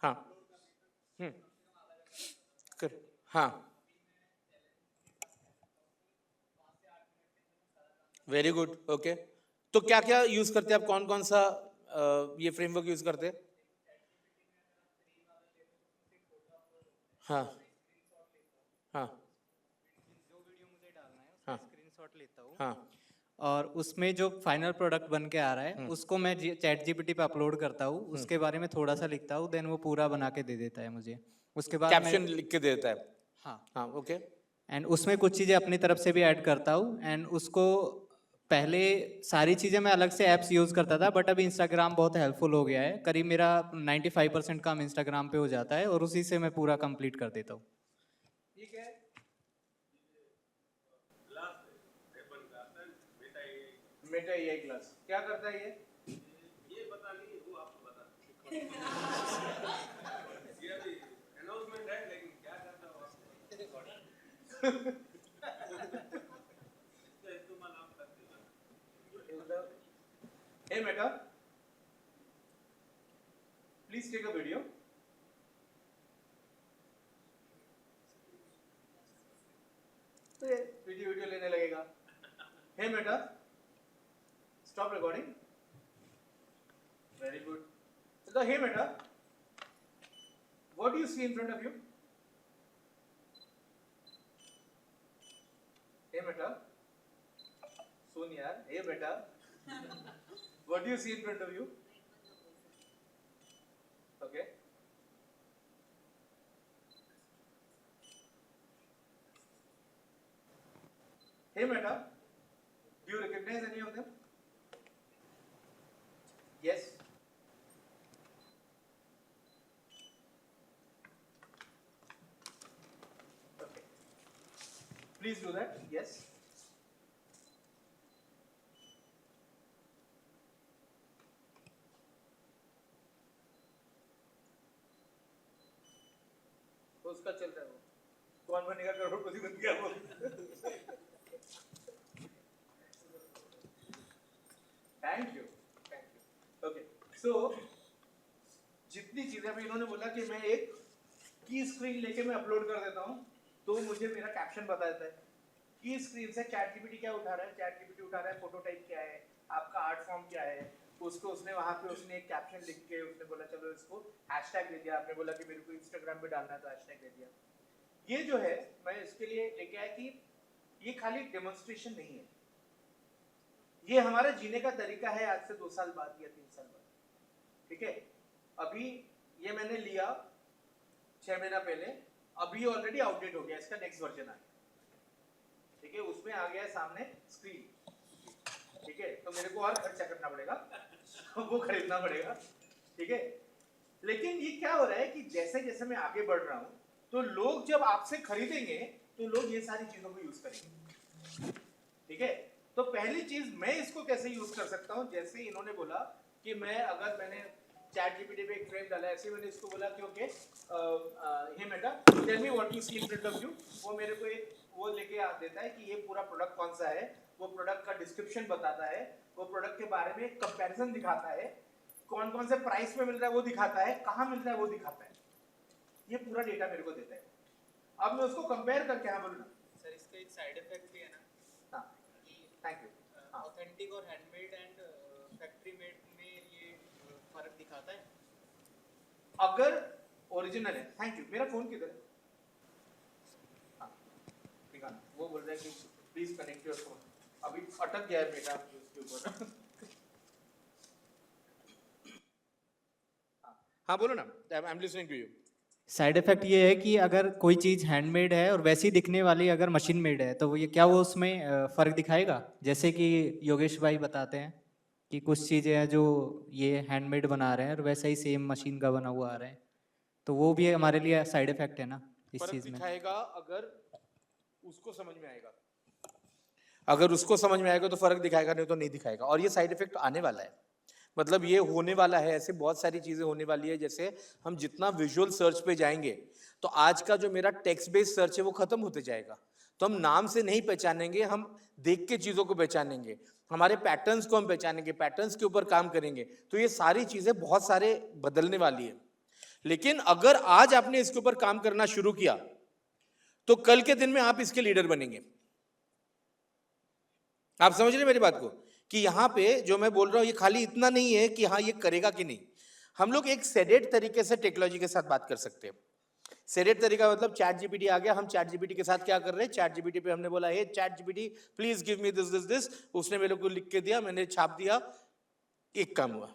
हाँ कर हाँ, वेरी गुड, ओके। तो क्या क्या यूज करते हैं आप? कौन कौन सा ये फ्रेमवर्क यूज करते हैं? हाँ हाँ जो वीडियो मुझे डालना है उसका हाँ स्क्रीनशॉट लेता हूँ, हाँ और उसमें जो फाइनल प्रोडक्ट बन के आ रहा है उसको मैं चैट जीपीटी पे अपलोड करता हूँ, उसके बारे में थोड़ा सा लिखता हूँ, देन वो पूरा बना के दे देता है मुझे। उसके बाद मैं, कैप्शन लिख के देता है। हाँ, हाँ ओके। एंड उसमें कुछ चीज़ें अपनी तरफ से भी ऐड करता हूँ, एंड उसको पहले सारी चीज़ें मैं अलग से ऐप्स यूज़ करता था, बट अभी इंस्टाग्राम बहुत हेल्पफुल हो गया है। करीब मेरा 95% काम इंस्टाग्राम पे हो जाता है और उसी से मैं पूरा कंप्लीट कर देता हूँ। ठीक है। मेटा एआई क्लास क्या करता है ये बता नहीं, वो आपको बता। ये अभी अनाउंसमेंट है, लेकिन क्या करता है आपको? Hey Meta, please take a video. तो ये वीडियो लेने लगेगा। Hey Meta, stop recording. Very good. So hey Meta, what do you see in front of you? Hey Meta, सुन यार। Hey Meta, what do you see in front of you? Okay. Hey Meta, do you recognize any of them? Yes. Okay. Please do that. Yes. तो उसका चल रहा है वो, कौन बनेगा करोड़पति बन गया वो। Thank you. ओके, सो जितनी चीजें अभी इन्होंने बोला कि मैं एक की स्क्रीन लेके मैं अपलोड कर देता हूँ तो मुझे मेरा कैप्शन बता देता है। की स्क्रीन से चैट जीपीटी क्या उठा रहा है? चैट जीपीटी उठा रहा है फोटोटाइप क्या है, आपका आर्ट फॉर्म क्या है, उसको उसने वहां पे उसने एक कैप्शन लिख के उसने बोला चलो इसको हैशटैग दे दिया, आपने बोला कि मेरे को इंस्टाग्राम पे डालना है तो हैशटैग दे दिया। ये जो है मैं इसके लिए लेके आया कि ये खाली डेमोन्स्ट्रेशन नहीं है, ये हमारा जीने का तरीका है आज से 2 साल बाद या 3 साल बाद, ठीक है। अभी ये मैंने लिया 6 महीना पहले, अभी ऑलरेडी आउटडेट हो गया, इसका नेक्स्ट वर्जन आ गया, ठीक है। उसमें आ गया सामने स्क्रीन, ठीक है। तो मेरे को और खर्चा करना पड़ेगा वो खरीदना पड़ेगा, ठीक है। लेकिन ये क्या हो रहा है कि जैसे जैसे मैं आगे बढ़ रहा हूं तो लोग जब आपसे खरीदेंगे तो लोग ये सारी चीजों को यूज करेंगे, ठीक है। तो पहली चीज मैं इसको कैसे यूज कर सकता हूं, जैसे इन्होंने बोला कि मैंने चैट जीपीटी पे एक फ्रेम डाला, ऐसे मैंने इसको बोला कि okay hey Meta tell me what you see in front of you, वो मेरे को एक वो लेके आ देता है कि ये पूरा प्रोडक्ट कौन सा है, वो प्रोडक्ट का डिस्क्रिप्शन बताता है, वो प्रोडक्ट के बारे में कंपैरिजन दिखाता है, कौन कौन से प्राइस में मिल रहा है वो दिखाता है, कहाँ मिल रहा है वो दिखाता है, ये पूरा डेटा मेरे को देता है। अब मैं उसको कंपेयर करके, हाँ बोलूँ ना सर, इसका एक साइड इफेक्ट भी है ना, हाँ थैंक यू, ऑथेंटिक और हैंडमेड एंड फैक्ट्री मेड में ये फर्क दिखाता है। अगर ओरिजिनल है, थैंक यू, मेरा फोन किधर है, हाँ ठीक है, वो बोल रहा है कि प्लीज कनेक्ट योर फोन, अभी अटक गया है बेटा उसके ऊपर हाँ बोलो ना, I am listening to you. Side effect ये है कि अगर कोई चीज़ हैंडमेड है और वैसी दिखने वाली अगर मशीन मेड है तो वो उसमें फ़र्क दिखाएगा? जैसे कि योगेश भाई बताते हैं कि कुछ चीज़ें हैं जो ये हैंडमेड बना रहे हैं और वैसा ही सेम मशीन का बना हुआ आ रहा है, तो वो भी हमारे लिए साइड इफेक्ट है ना इस फर्क चीज़ में। दिखाएगा अगर उसको समझ में आएगा, अगर उसको समझ में आएगा तो फर्क दिखाएगा, नहीं तो नहीं दिखाएगा। और ये साइड इफेक्ट आने वाला है, मतलब ये होने वाला है, ऐसे बहुत सारी चीजें होने वाली है। जैसे हम जितना विजुअल सर्च पे जाएंगे तो आज का जो मेरा टेक्स्ट बेस्ड सर्च है वो खत्म होते जाएगा, तो हम नाम से नहीं पहचानेंगे, हम देख के चीजों को पहचानेंगे, हमारे पैटर्न्स को हम पहचानेंगे, पैटर्न्स के ऊपर काम करेंगे। तो ये सारी चीजें बहुत सारे बदलने वाली है। लेकिन अगर आज आपने इसके ऊपर काम करना शुरू किया तो कल के दिन में आप इसके लीडर बनेंगे। आप समझ रहे मेरी बात को, कि यहां पे जो मैं बोल रहा हूं ये खाली इतना नहीं है कि हाँ ये करेगा कि नहीं। हम लोग एक सेडेट तरीके से टेक्नोलॉजी के साथ बात कर सकते हैं। सेडेट तरीका मतलब चैट जीपीटी आ गया, हम चैट जीपीटी के साथ क्या कर रहे हैं, चैट जीपीटी पे हमने बोला hey chat GPT please give me this this this, उसने मेरे को लिख के दिया, मैंने छाप दिया, एक काम हुआ।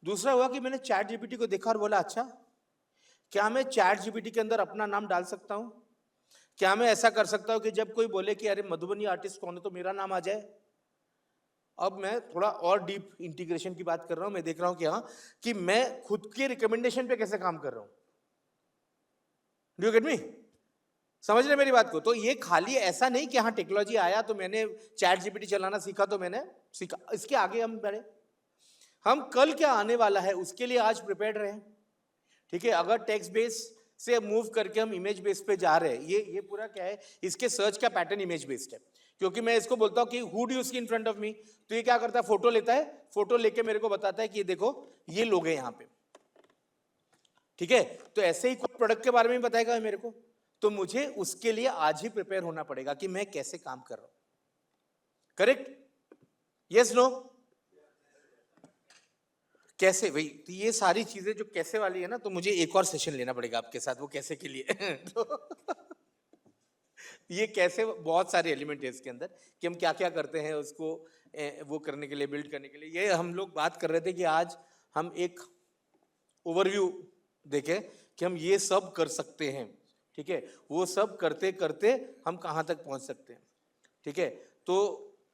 दूसरा हुआ कि मैंने चैट जीपीटी को देखा और बोला अच्छा क्या मैं चैट जीपीटी के अंदर अपना नाम डाल सकता हूं, क्या मैं ऐसा कर सकता हूं कि जब कोई बोले कि अरे मधुबनी आर्टिस्ट कौन है तो मेरा नाम आ जाए। अब मैं थोड़ा और डीप इंटीग्रेशन की बात कर रहा हूं, मैं देख रहा हूं कि हाँ कि मैं खुद के रिकमेंडेशन पे कैसे काम कर रहा हूं। डू यू गेट मी, समझ रहे मेरी बात को। तो ये खाली ऐसा नहीं कि हाँ टेक्नोलॉजी आया तो मैंने चैट जीपीटी चलाना सीखा तो मैंने सीखा, इसके आगे हम बढ़े, हम कल क्या आने वाला है उसके लिए आज प्रिपेयर्ड रहे, ठीक है। अगर टेक्स्ट बेस से मूव करके हम इमेज बेस पे जा रहे हैं, ये पूरा क्या है, इसके सर्च का पैटर्न इमेज बेस्ड है, क्योंकि मैं इसको बोलता हूं कि who do you see in front of me, तो ये क्या करता है, फोटो लेता है, फोटो लेके मेरे को बताता है कि ये देखो ये लोग हैं यहाँ पे, ठीक है। तो ऐसे ही कोई प्रोडक्ट के बारे में बताएगा मेरे को, तो मुझे उसके लिए आज ही प्रिपेयर होना पड़ेगा कि मैं कैसे काम कर रहा हूं। करेक्ट, यस नो, कैसे भाई, तो ये सारी चीजें जो कैसे वाली है ना, तो मुझे एक और सेशन लेना पड़ेगा आपके साथ वो कैसे के लिए तो ये कैसे बहुत सारे एलिमेंट है इसके अंदर कि हम क्या क्या करते हैं उसको वो करने के लिए, बिल्ड करने के लिए। ये हम लोग बात कर रहे थे कि आज हम एक ओवरव्यू देखें कि हम ये सब कर सकते हैं, ठीक है। वो सब करते करते हम कहाँ तक पहुँच सकते हैं, ठीक है। तो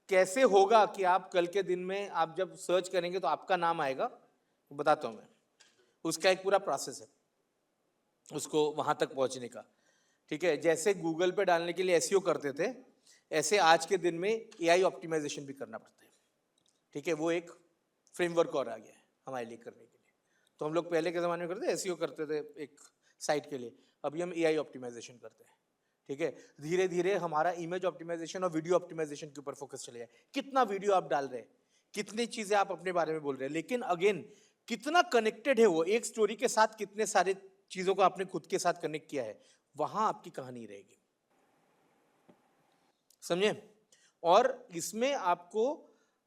कैसे होगा कि आप कल के दिन में आप जब सर्च करेंगे तो आपका नाम आएगा, बताता हूँ मैं, उसका एक पूरा प्रोसेस है उसको वहाँ तक पहुँचने का, ठीक है। जैसे गूगल पे डालने के लिए एसईओ करते थे, ऐसे आज के दिन में एआई ऑप्टिमाइजेशन भी करना पड़ता है, ठीक है। वो एक फ्रेमवर्क और आ गया है हमारे लिए करने के लिए। तो हम लोग पहले के ज़माने में करते थे एसईओ करते थे एक साइट के लिए, अभी हम एआई ऑप्टिमाइजेशन करते हैं, ठीक है। धीरे धीरे हमारा इमेज ऑप्टिमाइजेशन और वीडियो ऑप्टिमाइजेशन के ऊपर फोकस चले जाए। कितना वीडियो आप डाल रहे हैं, कितनी चीज़ें आप अपने बारे में बोल रहे हैं, लेकिन अगेन कितना कनेक्टेड है वो एक स्टोरी के साथ, कितने सारे चीज़ों को आपने खुद के साथ कनेक्ट किया है, वहां आपकी कहानी रहेगी, समझे। और इसमें आपको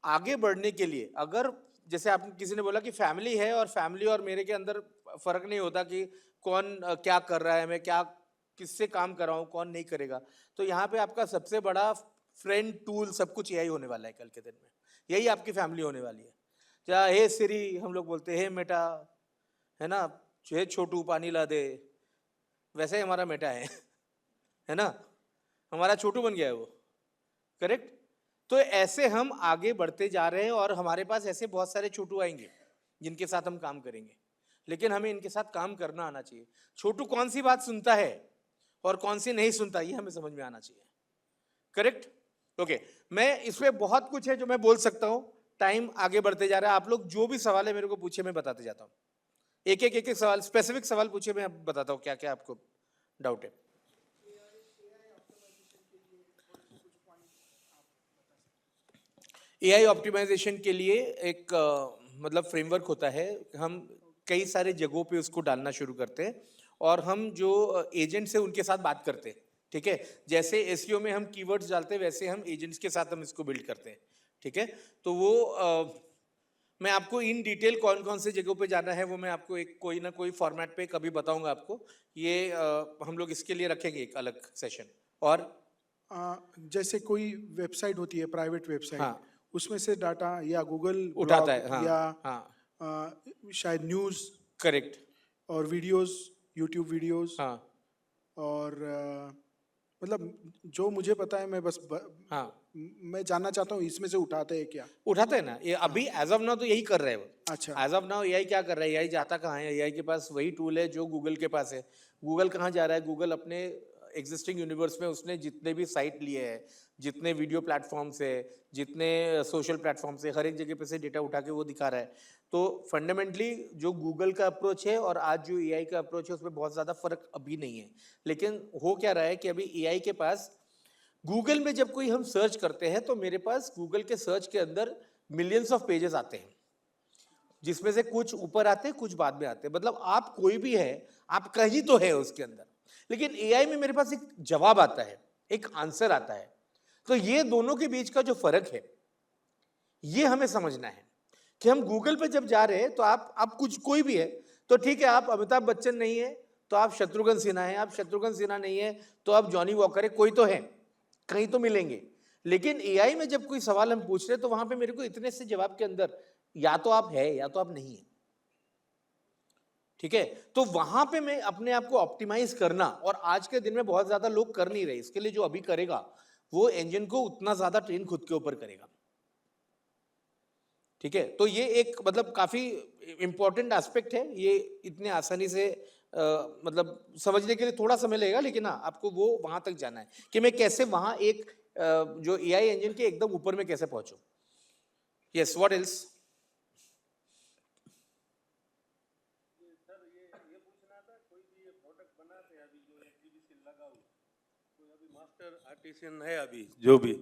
आगे बढ़ने के लिए, अगर जैसे आप किसी ने बोला कि फैमिली है और फैमिली और मेरे के अंदर फर्क नहीं होता कि कौन क्या कर रहा है, मैं क्या किससे काम कराऊं, कौन नहीं करेगा। तो यहाँ पे आपका सबसे बड़ा फ्रेंड टूल सब कुछ यही होने वाला है कल के दिन में, यही आपकी फैमिली होने वाली है। चाहे हे सिरी हम लोग बोलते हैं, हे मेटा, है ना, हे छोटू पानी ला दे, वैसे ही हमारा मेटा है ना, हमारा छोटू बन गया है वो, करेक्ट। तो ऐसे हम आगे बढ़ते जा रहे हैं और हमारे पास ऐसे बहुत सारे छोटू आएंगे जिनके साथ हम काम करेंगे, लेकिन हमें इनके साथ काम करना आना चाहिए। छोटू कौन सी बात सुनता है और कौन सी नहीं सुनता, ये हमें समझ में आना चाहिए, करेक्ट। ओके, मैं इसमें बहुत कुछ है जो मैं बोल सकता हूं, टाइम आगे बढ़ते जा रहा है। आप लोग जो भी सवाल है मेरे को पूछे, मैं बताते जाता हूं। एक एक सवाल, स्पेसिफिक सवाल पूछे, मैं अब बताता हूं क्या क्या आपको डाउट है। एआई ऑप्टिमाइजेशन के लिए एक मतलब फ्रेमवर्क होता है, हम कई सारे जगहों पे उसको डालना शुरू करते हैं और हम जो एजेंट्स हैं उनके साथ बात करते हैं, ठीक है। जैसे एसईओ में हम कीवर्ड्स डालते हैं, वैसे हम एजेंट्स के साथ हम इसको बिल्ड करते हैं, ठीक है। तो वो मैं आपको इन डिटेल कौन कौन से जगहों पे जाना है वो मैं आपको एक कोई ना कोई फॉर्मेट पे कभी बताऊंगा आपको। ये हम लोग इसके लिए रखेंगे एक अलग सेशन। और जैसे कोई वेबसाइट होती है, प्राइवेट वेबसाइट, हाँ। उसमें से डाटा या गूगल उठाता है, हाँ, या हाँ, शायद न्यूज़ करेक्ट, और वीडियोस, यूट्यूब वीडियोस, हाँ, और मतलब जो मुझे पता है, मैं बस हाँ, मैं जानना चाहता हूँ इसमें से उठाते हैं क्या? उठाते हैं ना ये अभी एज ऑफ नाउ तो यही कर रहे हैं वो। अच्छा। एज ऑफ नाउ एआई क्या कर रहा है, एआई जाता कहाँ है, एआई के पास वही टूल है जो गूगल के पास है। गूगल कहाँ जा रहा है, गूगल अपने एग्जिस्टिंग यूनिवर्स में उसने जितने भी साइट लिए हैं, जितने वीडियो प्लेटफॉर्म्स है, जितने सोशल प्लेटफॉर्म्स है, हर एक जगह पे से डेटा उठा के वो दिखा रहा है। तो फंडामेंटली जो गूगल का अप्रोच है और आज जो एआई का अप्रोच है उसमें बहुत ज़्यादा फर्क अभी नहीं है। लेकिन हो क्या रहा है कि अभी एआई के पास, गूगल में जब कोई हम सर्च करते हैं तो मेरे पास गूगल के सर्च के अंदर मिलियंस ऑफ पेजेस आते हैं, जिसमें से कुछ ऊपर आते हैं, कुछ बाद में आते हैं। मतलब आप कोई भी है, आप कहीं तो है उसके अंदर, लेकिन एआई में मेरे पास एक जवाब आता है, एक आंसर आता है। तो ये दोनों के बीच का जो फर्क है ये हमें समझना है कि हम गूगल पे जब जा रहे हैं तो आप कुछ कोई भी है तो ठीक है, आप अमिताभ बच्चन नहीं है तो आप शत्रुघ्न सिन्हा है, आप शत्रुघ्न सिन्हा नहीं है तो आप जॉनी वॉकर है, कोई तो है, कहीं तो मिलेंगे। लेकिन एआई में जब कोई सवाल हम पूछ रहे हैं तो वहां पे मेरे को इतने से जवाब के अंदर या तो आप है या तो आप नहीं है, ठीक है। तो वहां पे मैं अपने आप को ऑप्टिमाइज करना, और आज के दिन में बहुत ज्यादा लोग कर नहीं रहे, इसके लिए जो अभी करेगा वो इंजन को उतना ज्यादा ट्रेन खुद के ऊपर करेगा, ठीक है। तो ये एक मतलब काफी इंपॉर्टेंट एस्पेक्ट है, ये इतने आसानी से मतलब समझने के लिए थोड़ा समय लगेगा, लेकिन हाँ आपको वो वहां तक जाना है कि मैं कैसे वहां एक जो एआई इंजन के एकदम ऊपर में कैसे पहुंचूं। Yes, what else? Master artisan है अभी जो भी,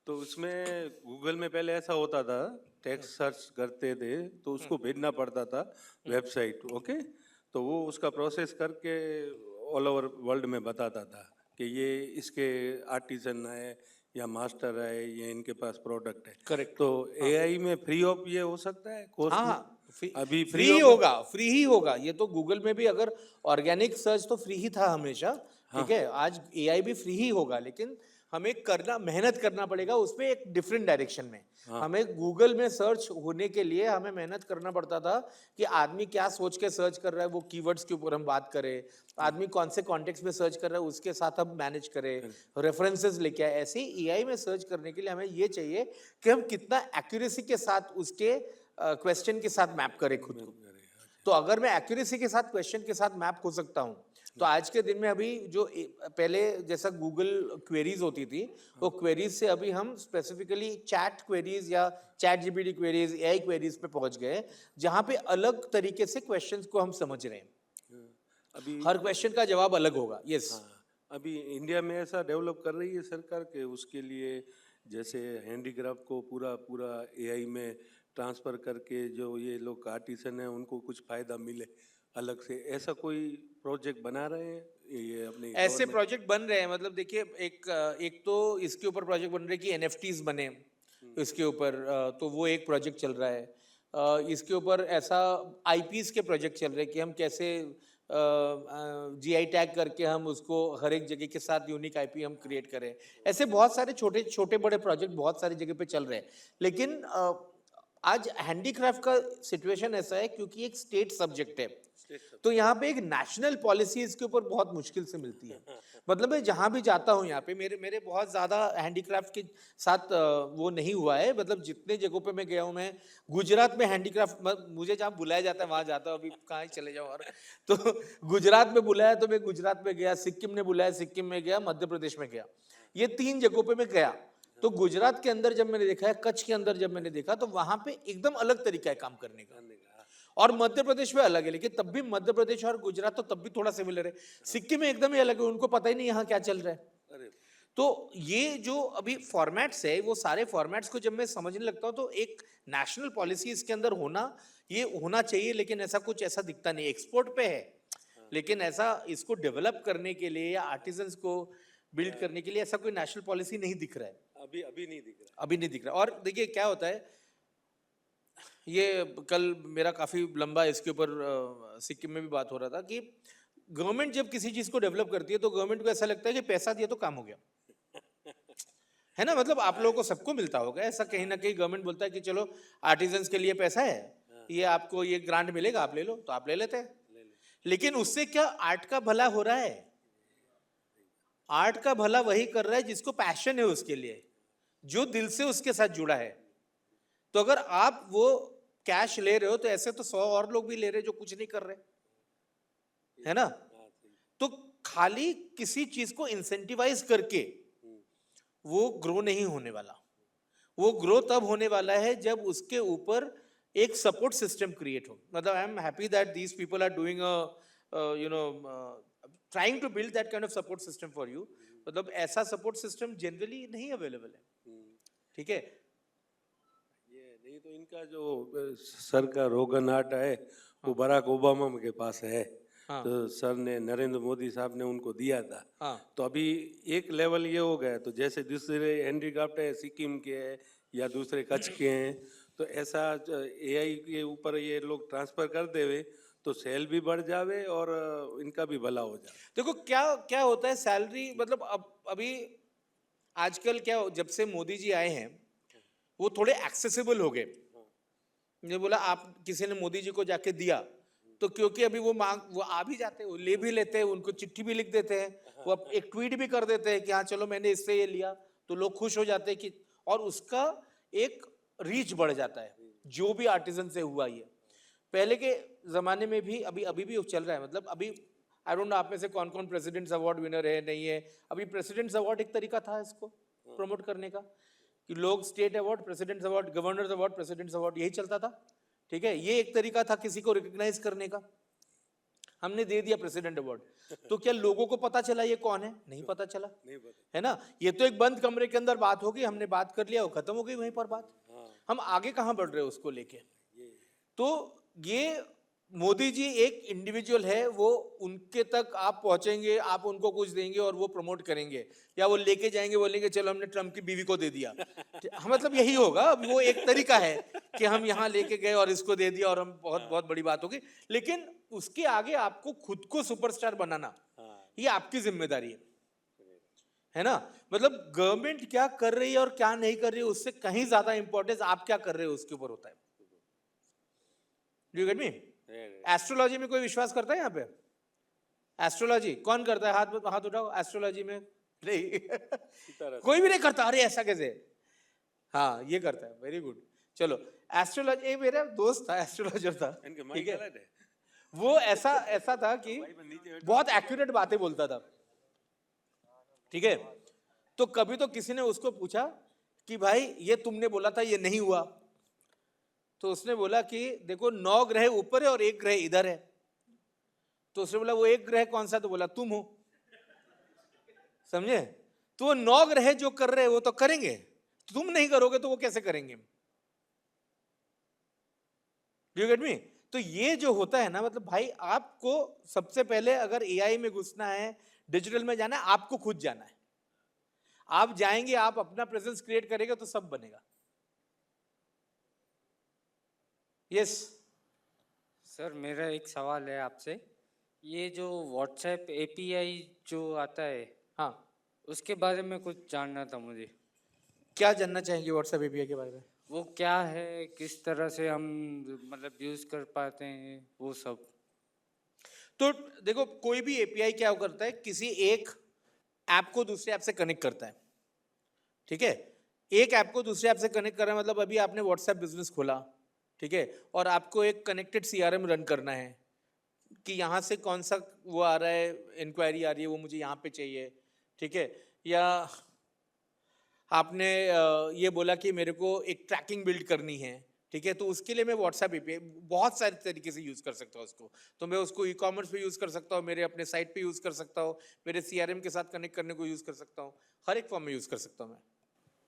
तो उसमें गूगल में पहले ऐसा होता था, टेक्स्ट सर्च करते थे तो उसको भेजना पड़ता था वेबसाइट, ओके, तो वो उसका प्रोसेस करके ऑल ओवर वर्ल्ड में बताता था कि ये इसके आर्टिसन है या मास्टर है, ये इनके पास प्रोडक्ट है। करेक्ट। तो एआई में फ्री ऑफ ये हो सकता है कोर्स? हाँ, अभी फ्री ही होगा, फ्री ही होगा। ये तो गूगल में भी अगर ऑर्गेनिक सर्च तो फ्री ही था हमेशा, ठीक है। आज एआई भी फ्री ही होगा, लेकिन हमें करना, मेहनत करना पड़ेगा उसमें एक डिफरेंट डायरेक्शन में। हमें गूगल में सर्च होने के लिए हमें मेहनत करना पड़ता था कि आदमी क्या सोच के सर्च कर रहा है, वो कीवर्ड्स के ऊपर हम बात करें, आदमी कौन से कॉन्टेक्स्ट में सर्च कर रहा है उसके साथ हम मैनेज करें, रेफरेंसेस लेके आए। ऐसे ही एआई में सर्च करने के लिए हमें ये चाहिए कि हम कितना एक्यूरेसी के साथ उसके क्वेश्चन के साथ मैप करें खुद को। तो अगर मैं एक्यूरेसी के साथ क्वेश्चन के साथ मैप हो सकता हूँ, तो आज के दिन में अभी जो पहले जैसा गूगल क्वेरीज होती थी, वो क्वेरीज से अभी हम स्पेसिफिकली चैट क्वेरीज या chat GPT queries, AI queries पे पहुंच गए, जहां पे अलग तरीके से क्वेश्चंस को हम समझ रहे हैं। अभी हर क्वेश्चन का जवाब अलग होगा। यस, अभी इंडिया में ऐसा डेवलप कर रही है सरकार के उसके लिए, जैसे हैंडीक्राफ्ट को पूरा एआई में ट्रांसफर करके जो ये लोग आर्टिसन हैं उनको कुछ फायदा मिले अलग से, ऐसा कोई प्रोजेक्ट बना रहे हैं ये अपने? ऐसे प्रोजेक्ट बन रहे हैं। मतलब देखिए, एक तो इसके ऊपर प्रोजेक्ट बन रहे हैं कि एनएफटीज बने इसके ऊपर, तो वो एक प्रोजेक्ट चल रहा है। इसके ऊपर ऐसा आईपीस के प्रोजेक्ट चल रहे हैं कि हम कैसे GI टैग करके हम उसको हर एक जगह के साथ यूनिक IP हम क्रिएट करें। ऐसे बहुत सारे छोटे छोटे बड़े प्रोजेक्ट बहुत सारी जगह पे चल रहे हैं, लेकिन आज हैंडीक्राफ्ट का सिचुएशन ऐसा है क्योंकि एक स्टेट सब्जेक्ट है, तो यहाँ पे एक नेशनल पॉलिसी इसके ऊपर बहुत मुश्किल से मिलती है। मतलब मैं जहाँ भी जाता हूँ यहाँ पे मेरे बहुत ज़्यादा हैंडीक्राफ्ट के साथ वो नहीं हुआ है। मतलब जितने जगहों पे मैं गया हूँ, मैं गुजरात में हैंडीक्राफ्ट, मुझे जहाँ बुलाया जाता है वहाँ जाता हूँ, अभी कहाँ ही चले जाऊँ और तो गुजरात में बुलाया तो मैं गुजरात में गया, सिक्किम ने बुलाया सिक्किम में गया, मध्य प्रदेश में गया, ये 3 जगहों पे मैं गया। तो गुजरात के अंदर जब मैंने देखा है, कच्छ के अंदर जब मैंने देखा, तो वहां पे एकदम अलग तरीका है काम करने का, और मध्य प्रदेश में अलग है। लेकिन तब भी मध्य प्रदेश और गुजरात तो तब भी थोड़ा सिमिलर है, सिक्किम में एकदम ही अलग है, उनको पता ही नहीं यहाँ क्या चल रहा है। तो ये जो अभी फॉर्मेट्स है, वो सारे फॉर्मेट्स को जब मैं समझने लगता हूँ तो एक नेशनल पॉलिसी इसके अंदर ये होना चाहिए, लेकिन ऐसा कुछ ऐसा दिखता नहीं। एक्सपोर्ट पे है, लेकिन ऐसा इसको डेवलप करने के लिए या आर्टिजन्स को बिल्ड करने के लिए ऐसा कोई नेशनल पॉलिसी नहीं दिख रहा है, अभी नहीं दिख रहा। अभी नहीं दिख रहा। और देखिए क्या होता है, ये कल मेरा काफी लंबा इसके ऊपर सिक्किम में भी बात हो रहा था कि गवर्नमेंट जब किसी चीज को डेवलप करती है तो गवर्नमेंट को ऐसा लगता है कि पैसा दिया तो काम हो गया, है ना। मतलब आप लोगों को सबको मिलता होगा ऐसा, कहीं ना कहीं गवर्नमेंट बोलता है कि चलो आर्टिजन्स के लिए पैसा है, ये आपको ये ग्रांट मिलेगा, आप ले लो, तो आप ले लेते हैं। लेकिन उससे क्या आर्ट का भला हो रहा है? आर्ट का भला वही कर रहा है जिसको पैशन है उसके लिए, जो दिल से उसके साथ जुड़ा है। तो अगर आप वो कैश ले रहे हो तो ऐसे तो 100 और लोग भी ले रहे जो कुछ नहीं कर रहे, है ना। तो खाली किसी चीज को इंसेंटिवाइज करके वो ग्रो नहीं होने वाला। वो ग्रो तब होने वाला है जब उसके ऊपर एक सपोर्ट सिस्टम क्रिएट हो। मतलब I am happy that these people are doing trying to build that kind of support system for you. मतलब ऐसा सपोर्ट सिस्टम जनरली नहीं अवेलेबल है, ठीक है। ये नहीं तो इनका जो सर का रोगन आर्ट है वो बराक ओबामा के पास है। हाँ। तो सर ने, नरेंद्र मोदी साहब ने उनको दिया था। हाँ। तो अभी एक लेवल ये हो गया, तो जैसे दूसरे हैंडीक्राफ्ट है सिक्किम के है या दूसरे कच्छ के हैं, तो ऐसा AI के ऊपर ये लोग ट्रांसफर कर देवे तो सेल भी बढ़ जावे और इनका भी भला हो जाए। देखो क्या क्या होता है, सैलरी मतलब अभी आजकल क्या, जब से मोदी जी आए हैं वो थोड़े एक्सेसिबल हो गए। ये बोला आप किसी ने मोदी जी को जाके दिया तो क्योंकि अभी वो आ भी जाते हैं, वो ले भी लेते हैं, उनको चिट्ठी भी लिख देते हैं, वो एक ट्वीट भी कर देते हैं कि हाँ चलो मैंने इससे ये लिया, तो लोग खुश हो जाते हैं कि, और उसका एक रीच बढ़ जाता है जो भी आर्टिजन से हुआ। ये पहले के जमाने में भी अभी भी चल रहा है। मतलब अभी आई डोंट नो आप में से कौन कौन प्रेसिडेंट्स अवार्ड विनर है नहीं है। अभी प्रेसिडेंट्स अवार्ड एक तरीका था इसको प्रमोट करने का कि लोग state award, president's award, governor's award, president's award, यही चलता था, ठीक है। ये एक तरीका था किसी को रिकॉग्नाइज करने का। हमने दे दिया प्रेसिडेंट अवार्ड, तो क्या लोगों को पता चला ये कौन है? नहीं पता चला, नहीं पता। है ना। ये तो एक बंद कमरे के अंदर बात होगी, हमने बात कर लिया, वो खत्म हो गई वहीं पर बात। हम आगे कहाँ बढ़ रहे हैं उसको लेके। तो ये मोदी जी एक इंडिविजुअल है, वो उनके तक आप पहुंचेंगे, आप उनको कुछ देंगे और वो प्रमोट करेंगे, या वो लेके जाएंगे, बोलेंगे चलो हमने ट्रम्प की बीवी को दे दिया। मतलब यही होगा। वो एक तरीका है कि हम यहाँ लेके गए और इसको दे दिया और हम बहुत बहुत बड़ी बात होगी। लेकिन उसके आगे आपको खुद को सुपरस्टार बनाना, ये आपकी जिम्मेदारी है ना। मतलब गवर्नमेंट क्या कर रही है और क्या नहीं कर रही है, उससे कहीं ज्यादा इंपॉर्टेंस आप क्या कर रहे हो उसके ऊपर होता है। Do you get me? Astrology में कोई विश्वास करता है यहाँ पे? एस्ट्रोलॉजी कौन करता है? हाथ उठाओ। एस्ट्रोलॉजी में नहीं कोई भी नहीं करता। अरे ऐसा कैसे? हाँ ये करता है, वेरी गुड। चलो एस्ट्रोलॉजी, मेरा दोस्त था एस्ट्रोलॉजर था, ठीक है। वो ऐसा था कि बहुत एक्यूरेट बातें बोलता था, ठीक है। तो कभी तो किसी ने उसको पूछा कि भाई ये तुमने बोला था ये नहीं हुआ, तो उसने बोला कि देखो 9 ग्रह ऊपर है और 1 ग्रह इधर है। तो उसने बोला वो 1 ग्रह कौन सा? तो बोला तुम हो, समझे। तो वो 9 ग्रह जो कर रहे हैं वो तो करेंगे, तुम नहीं करोगे तो वो कैसे करेंगे? डू यू गेट मी? तो ये जो होता है ना, मतलब भाई आपको सबसे पहले अगर AI में घुसना है, डिजिटल में जाना है, आपको खुद जाना है। आप जाएंगे, आप अपना प्रेजेंस क्रिएट करेंगे तो सब बनेगा। यस सर मेरा एक सवाल है आपसे ये जो व्हाट्सएप एपीआई जो आता है हाँ, उसके बारे में कुछ जानना था मुझे। क्या जानना चाहेंगे व्हाट्सएप एपीआई के बारे में? वो क्या है, किस तरह से हम मतलब यूज़ कर पाते हैं, वो सब। तो देखो, कोई भी एपीआई क्या करता है, किसी एक ऐप को दूसरे ऐप से कनेक्ट करता है, ठीक है? एक ऐप को दूसरे ऐप से कनेक्ट कर रहा है, मतलब अभी आपने व्हाट्सएप बिजनेस खोला, ठीक है, और आपको एक कनेक्टेड सीआरएम रन करना है कि यहाँ से कौन सा वो आ रहा है, इंक्वायरी आ रही है, वो मुझे यहाँ पे चाहिए, ठीक है? या आपने ये बोला कि मेरे को एक ट्रैकिंग बिल्ड करनी है, ठीक है, तो उसके लिए मैं व्हाट्सएप एपीआई बहुत सारे तरीके से यूज़ कर सकता हूँ उसको। तो मैं उसको ई कॉमर्स पे यूज़ कर सकता हूँ, मेरे अपने साइट पे यूज़ कर सकता हूँ, मेरे सीआरएम के साथ कनेक्ट करने को यूज़ कर सकता हूँ, हर एक फॉर्म में यूज़ कर सकता हूँ मैं।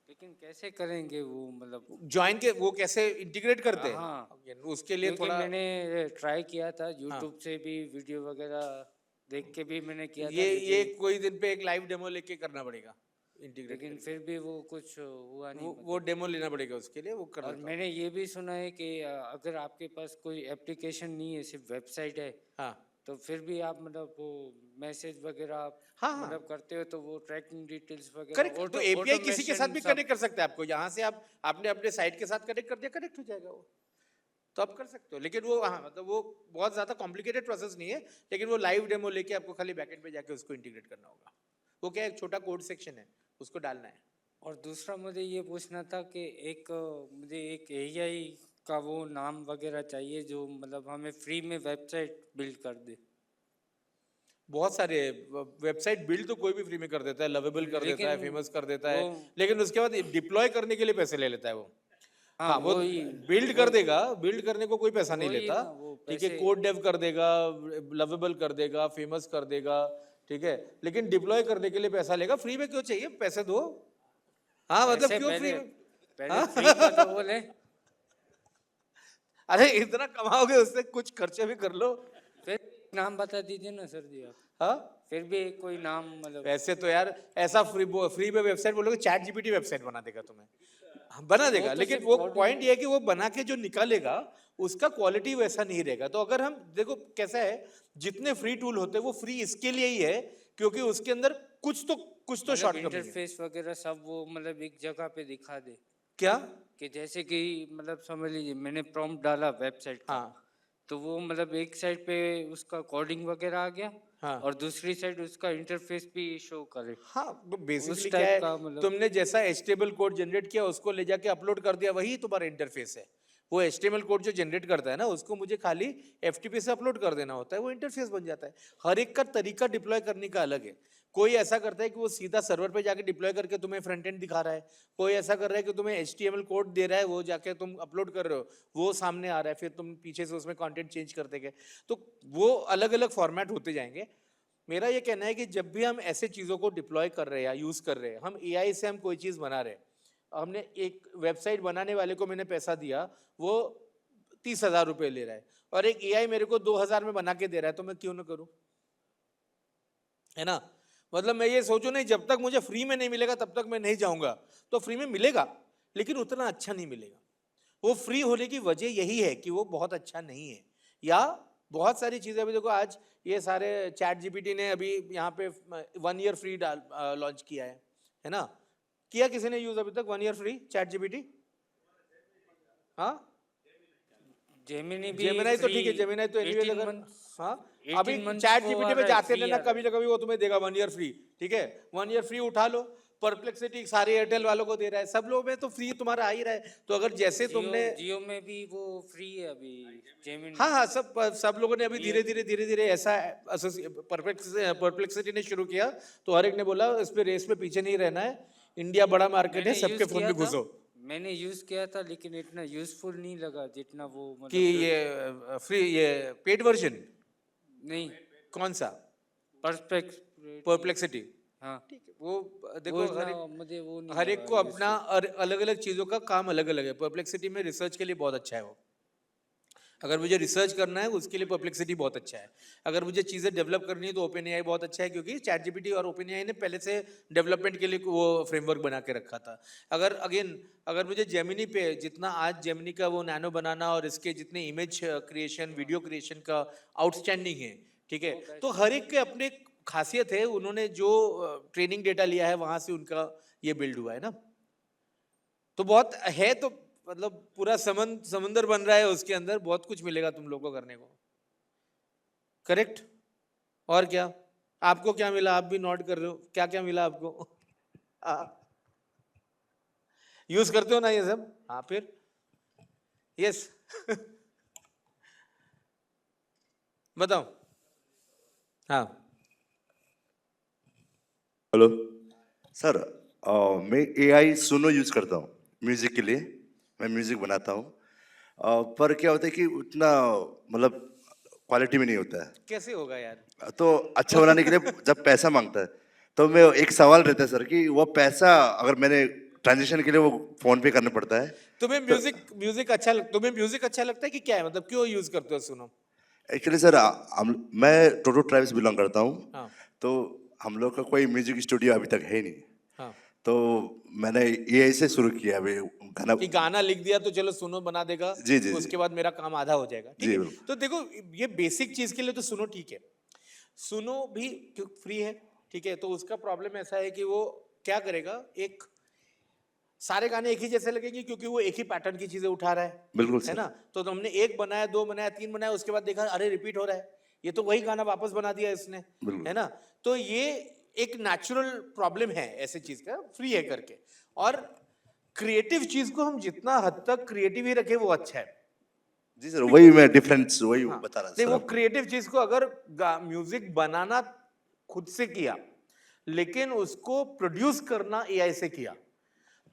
लेकिन कैसे करेंगे वो, मतलब ज्वाइन के वो कैसे इंटीग्रेट करते हैं, हाँ। उसके लिए क्योंकि थोड़ा मैंने ट्राई किया था यूट्यूब से भी, वीडियो वगैरह देख के भी मैंने किया था, ये कोई दिन पे एक लाइव डेमो लेके करना पड़ेगा इंटीग्रेट। लेकिन फिर भी वो कुछ हुआ नहीं। वो डेमो लेना पड़ेगा उसके लिए, वो कर और देता हूँ। मैंने ये भी सुना है कि अगर आपके पास कोई एप्लीकेशन नहीं है, सिर्फ वेबसाइट है, हाँ तो फिर भी आप मतलब वो मैसेज वगैरह आप हाँ, मतलब करते हो, तो वो ट्रैकिंग डिटेल्स वगैरह करेक्ट। तो एपीआई किसी के साथ भी कनेक्ट कर सकते हैं आपको, यहाँ से आपने अपने साइट के साथ कनेक्ट कर दिया, कनेक्ट हो जाएगा वो, तो आप कर सकते हो। लेकिन वो हाँ, मतलब वो बहुत ज्यादा कॉम्प्लिकेटेड प्रोसेस नहीं है, लेकिन वो लाइव डेमो लेके आपको खाली बैकएंड पे जाके उसको इंटीग्रेट करना होगा। वो क्या है, एक छोटा कोड सेक्शन है, उसको डालना है। और दूसरा मुझे ये पूछना था कि मुझे एक एआई का वो नाम वगैरह चाहिए जो मतलब हमें फ्री में वेबसाइट बिल्ड कर दे। बहुत सारे वेबसाइट बिल्ड तो कोई भी फ्री में कर देता है, लवेबल कर देता है, लेकिन फेमस कर देता है, वो- लेकिन उसके बाद डिप्लॉय करने के लिए पैसे ले लेता है वो। हाँ, हाँ, वो वही बिल्ड कर देगा, बिल्ड करने को कोई पैसा नहीं वही लेता, ना, वो ठीक है, पैसे- कोड डेव कर देगा, लवेबल कर देगा, फेमस कर देगा, ठीक है, लेकिन डिप्लॉय करने के लिए पैसा लेगा। फ्री में क्यों चाहिए, पैसे दो। हाँ, मतलब ऐसे क्यों फ्री में? पहले फ्री का तो बोले। अरे इतना कमाओगे, उससे कुछ खर्चे भी कर लो। फिर नाम बता दीजिए ना सर जी आप। हाँ, फिर भी कोई नाम मतलब वैसे तो यार ऐसा फ्री में वेबसाइट बोलोगे, चैट जीपीटी वेबसाइट बना देगा तुम्हें, हाँ, बना देगा, तो लेकिन सिर्फ वो coding- पॉइंट ये है कि वो बना के जो निकालेगा उसका क्वालिटी वैसा नहीं रहेगा। तो अगर हम देखो कैसा है, जितने फ्री टूल होते हैं वो फ्री इसके लिए ही है क्योंकि उसके अंदर कुछ तो शॉर्टकट है। इंटरफेस वगैरह सब वो मतलब एक जगह पे दिखा दे, क्या? कि जैसे कि मतलब समझ लीजिए मैंने प्रॉम्प्ट डाला वेबसाइट का, हाँ तो वो मतलब एक साइड पे उसका कोडिंग वगैरह आ गया, हाँ और दूसरी साइड उसका इंटरफेस भी शो करे। हाँ, तो बेसिकली उस क्या है, टाइप का मतलब- तुमने जैसा एचटीएमएल कोड जनरेट किया उसको ले जाके अपलोड कर दिया, वही तुम्हारा इंटरफेस है। वो एचटीएमएल कोड जो जनरेट करता है ना, उसको मुझे खाली एफटीपी से अपलोड कर देना होता है, वो इंटरफेस बन जाता है। हर एक का तरीका डिप्लॉय करने का अलग है। कोई ऐसा करता है कि वो सीधा सर्वर पे जाके डिप्लॉय करके तुम्हें फ्रंट एंड दिखा रहा है, कोई ऐसा कर रहा है कि तुम्हें एचटीएमएल कोड दे रहा है, वो जाके तुम अपलोड कर रहे हो, वो सामने आ रहा है, फिर तुम पीछे से उसमें कंटेंट चेंज करते गए, तो वो अलग अलग फॉर्मेट होते जाएंगे। मेरा ये कहना है कि जब भी हम ऐसे चीज़ों को डिप्लॉय कर रहे हैं या यूज़ कर रहे हैं, हम एआई से हम कोई चीज़ बना रहे हैं, हमने एक वेबसाइट बनाने वाले को मैंने पैसा दिया, वो 30,000 रुपये ले रहा है, और एक एआई मेरे को 2,000 में बना के दे रहा है, तो मैं क्यों ना करूं, है ना? मतलब मैं ये सोचूं नहीं, जब तक मुझे फ्री में नहीं मिलेगा तब तक मैं नहीं जाऊंगा। तो फ्री में मिलेगा लेकिन उतना अच्छा नहीं मिलेगा। वो फ्री होने की वजह यही है कि वो बहुत अच्छा नहीं है, या बहुत सारी चीज़ें अभी देखो, आज ये सारे चैट जीपीटी ने अभी यहाँ पे 1 ईयर फ्री लॉन्च किया है ना? किया किसी ने यूज अभी तक 1 ईयर फ्री चैट जीपीटी? हाँ, जेमिनी भी जेमिनाई तो ठीक है, free, जेमिनाई तो एनीवेज 18 अगर months हाँ, 18 अभी months चैट वो जीपीटी आ में रहा है, जाते free रहना, आ रहा कभी ना कभी वो तुम्हें देगा 1 ईयर फ्री, ठीक है? 1 ईयर फ्री उठा लो। परप्लेक्सिटी सारे एयरटेल वालों को दे रहा है, सब लोगों में तो फ्री तुम्हारा आ ही रहा है। तो अगर जैसे तुमने जियो में भी वो फ्री है अभी जेमिनी। हाँ हाँ, सब लोगों ने अभी धीरे धीरे ऐसा परप्लेक्सिटी ने शुरू किया, तो हर एक ने बोला इस पे रेस में पीछे नहीं रहना है, इंडिया बड़ा मार्केट है, मैंने सबके use फोन किया में था, घुसो। मैंने यूज किया था, लेकिन इतना यूजफुल नहीं लगा जितना वो मतलब कि ये फ्री, ये पेड वर्जन नहीं, कौन सा? परफेक्ट परप्लेक्सिटी, हाँ, ठीक है, वो देखो वो हर इतना मुझे वो नहीं हर एक लगा को useful। अपना अलग अलग चीज़ों का काम अलग अलग है। परप्लेक्सिटी में रिसर्च के लिए बहुत अच्छा है वो, अगर मुझे रिसर्च करना है उसके लिए परप्लेक्सिटी बहुत अच्छा है। अगर मुझे चीज़ें डेवलप करनी है तो ओपन एआई बहुत अच्छा है, क्योंकि चैट जीपीटी और ओपन एआई ने पहले से डेवलपमेंट के लिए वो फ्रेमवर्क बना के रखा था। अगर मुझे जेमिनी पे जितना आज जेमिनी का वो नैनो बनाना और इसके जितने इमेज क्रिएशन, वीडियो क्रिएशन का आउटस्टैंडिंग है, ठीक है, तो हर एक के अपने खासियत है, उन्होंने जो ट्रेनिंग डेटा लिया है वहां से उनका ये बिल्ड हुआ है ना। तो बहुत है, तो मतलब पूरा समुंदर बन रहा है, उसके अंदर बहुत कुछ मिलेगा तुम लोगों को करने को। करेक्ट। और क्या आपको क्या मिला? आप भी नोट कर रहे हो, क्या क्या मिला आपको? यूज करते हो ना ये सब? हाँ, फिर यस बताओ। हाँ हेलो सर, मैं एआई सुनो यूज करता हूँ म्यूजिक के लिए। मैं म्यूजिक बनाता हूँ, पर क्या होता है कि उतना मतलब क्वालिटी में नहीं होता है। कैसे होगा यार? तो अच्छा बनाने के लिए जब पैसा मांगता है तो मैं एक सवाल रहता है सर कि वो पैसा अगर मैंने ट्रांजेक्शन के लिए वो फोन पे करना पड़ता है। तुम्हें म्यूजिक अच्छा लगता है कि क्या है, मतलब क्यों यूज करते हो सुनो? एक्चुअली सर, मैं टोटो ट्राइब्स बिलोंग करता हूँ। हाँ। तो हम लोग का कोई म्यूजिक स्टूडियो अभी तक है नहीं। हाँ। तो मैंने ये से शुरू किया अभी गाना। कि गाना लिख दिया तो चलो सुनो बना देगा, जी, जी, उसके जी। बाद मेरा काम आधा हो जाएगा, ठीक जी, है। बिल्कुल। तो देखो, ये बेसिक चीज के लिए तो सुनो ठीक है, सुनो भी फ्री है, ठीक है। तो उसका प्रॉब्लम ऐसा है कि वो क्या करेगा, एक सारे गाने एक ही जैसे लगेंगे क्योंकि वो एक ही पैटर्न की चीजें उठा रहा बिल्कुल है सर। ना। तो हमने एक बनाया, दो बनाया, तीन बनाया, उसके बाद देखा अरे रिपीट हो रहा है, ये तो वही गाना वापस बना दिया इसने, बिल्कुल। है ना। तो ये एक नेचुरल प्रॉब्लम है ऐसे चीज का, फ्री है करके। और क्रिएटिव चीज को हम जितना हद तक क्रिएटिव ही रखे वो अच्छा है। जी सर, वही मैं डिफरेंस वही हाँ, बता रहा नहीं, सर वो आपको। क्रिएटिव चीज को अगर म्यूजिक बनाना खुद से किया, लेकिन उसको प्रोड्यूस करना एआई से किया,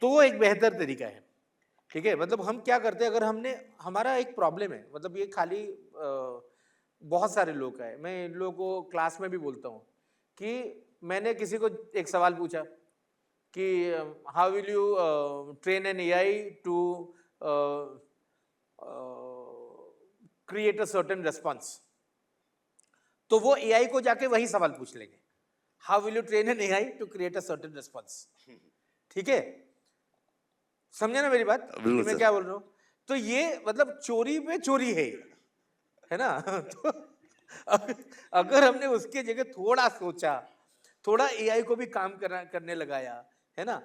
तो वो एक बेहतर तरीका है, ठीक है। मतलब हम क्या करते हैं, अगर हमने, हमारा एक प्रॉब्लम है, मतलब ये खाली बहुत सारे लोग का है, मैं इन लोगों को क्लास में भी बोलता हूँ कि मैंने किसी को एक सवाल पूछा कि how will you train an AI to create a certain response. तो वो एआई को जाके वही सवाल पूछ लेंगे, how will you train an AI to create a certain response, ठीक है। समझे ना मेरी बात कि बिल्कुल मैं सर। क्या बोल रहा हूँ? तो ये मतलब चोरी पे चोरी है ना। तो अगर हमने उसके जगह थोड़ा सोचा, थोड़ा एआई को भी काम करने लगाया, है ना,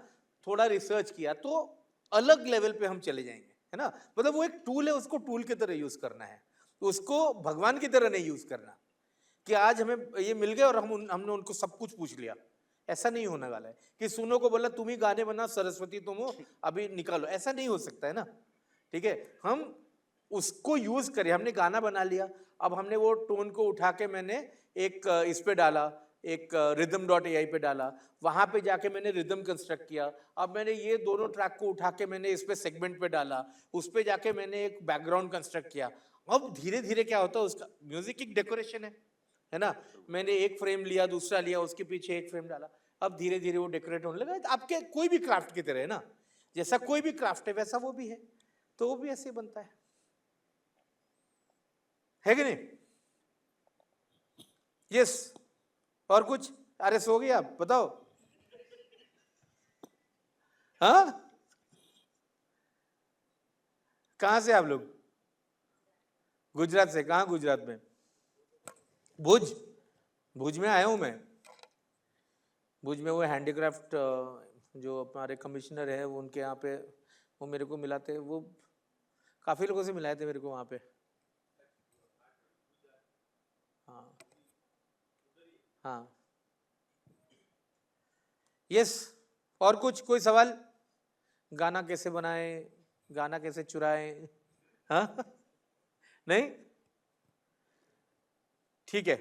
थोड़ा रिसर्च किया, तो अलग लेवल पे हम चले जाएंगे, है ना। मतलब वो एक टूल है, उसको टूल की तरह यूज करना है, उसको भगवान की तरह नहीं यूज करना कि आज हमें ये मिल गए और हमने उनको सब कुछ पूछ लिया। ऐसा नहीं होने वाला है कि सुनो को बोला तुम ही गाने बना, सरस्वती तुम हो, अभी निकालो, ऐसा नहीं हो सकता है ना, ठीक है। हम उसको यूज करें, हमने गाना बना लिया, अब हमने वो टोन को उठा के मैंने एक इस पे डाला, एक rhythm.ai पे डाला, वहां पे जाके मैंने रिदम कंस्ट्रक्ट किया, अब मैंने ये दोनों ट्रैक को उठा के मैंने इस पे सेगमेंट पे डाला, उस पे जाके मैंने एक बैकग्राउंड कंस्ट्रक्ट किया। अब धीरे धीरे क्या होता है, उसका म्यूजिक एक डेकोरेशन है ना। मैंने एक फ्रेम लिया, दूसरा लिया, उसके पीछे एक फ्रेम डाला, अब धीरे धीरे वो डेकोरेट होने लगा। आपके कोई भी क्राफ्ट की तरह है ना, जैसा कोई भी क्राफ्ट है वैसा वो भी है, तो वो भी ऐसे ही बनता है कि नहीं? यस। और कुछ? अरे सो गए आप, बताओ। हाँ, कहां से आप लोग? गुजरात से। कहां गुजरात में? भुज। भुज में आया हूं मैं। भुज में वो हैंडीक्राफ्ट जो हमारे कमिश्नर है वो, उनके यहाँ पे वो मेरे को मिलाते, वो काफी लोगों से मिलाए थे मेरे को वहां पे। हाँ हाँ, यस। और कुछ, कोई सवाल? गाना कैसे बनाए, गाना कैसे चुराए? हाँ नहीं, ठीक है।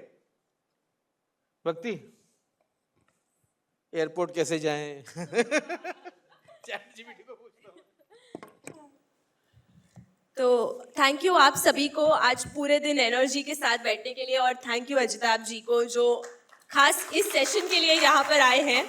भक्ति, एयरपोर्ट कैसे जाएं? ChatGPT को पूछता हूं। तो थैंक यू आप सभी को आज पूरे दिन एनर्जी के साथ बैठने के लिए, और थैंक यू अजिताभ जी को जो खास इस सेशन के लिए यहाँ पर आए हैं।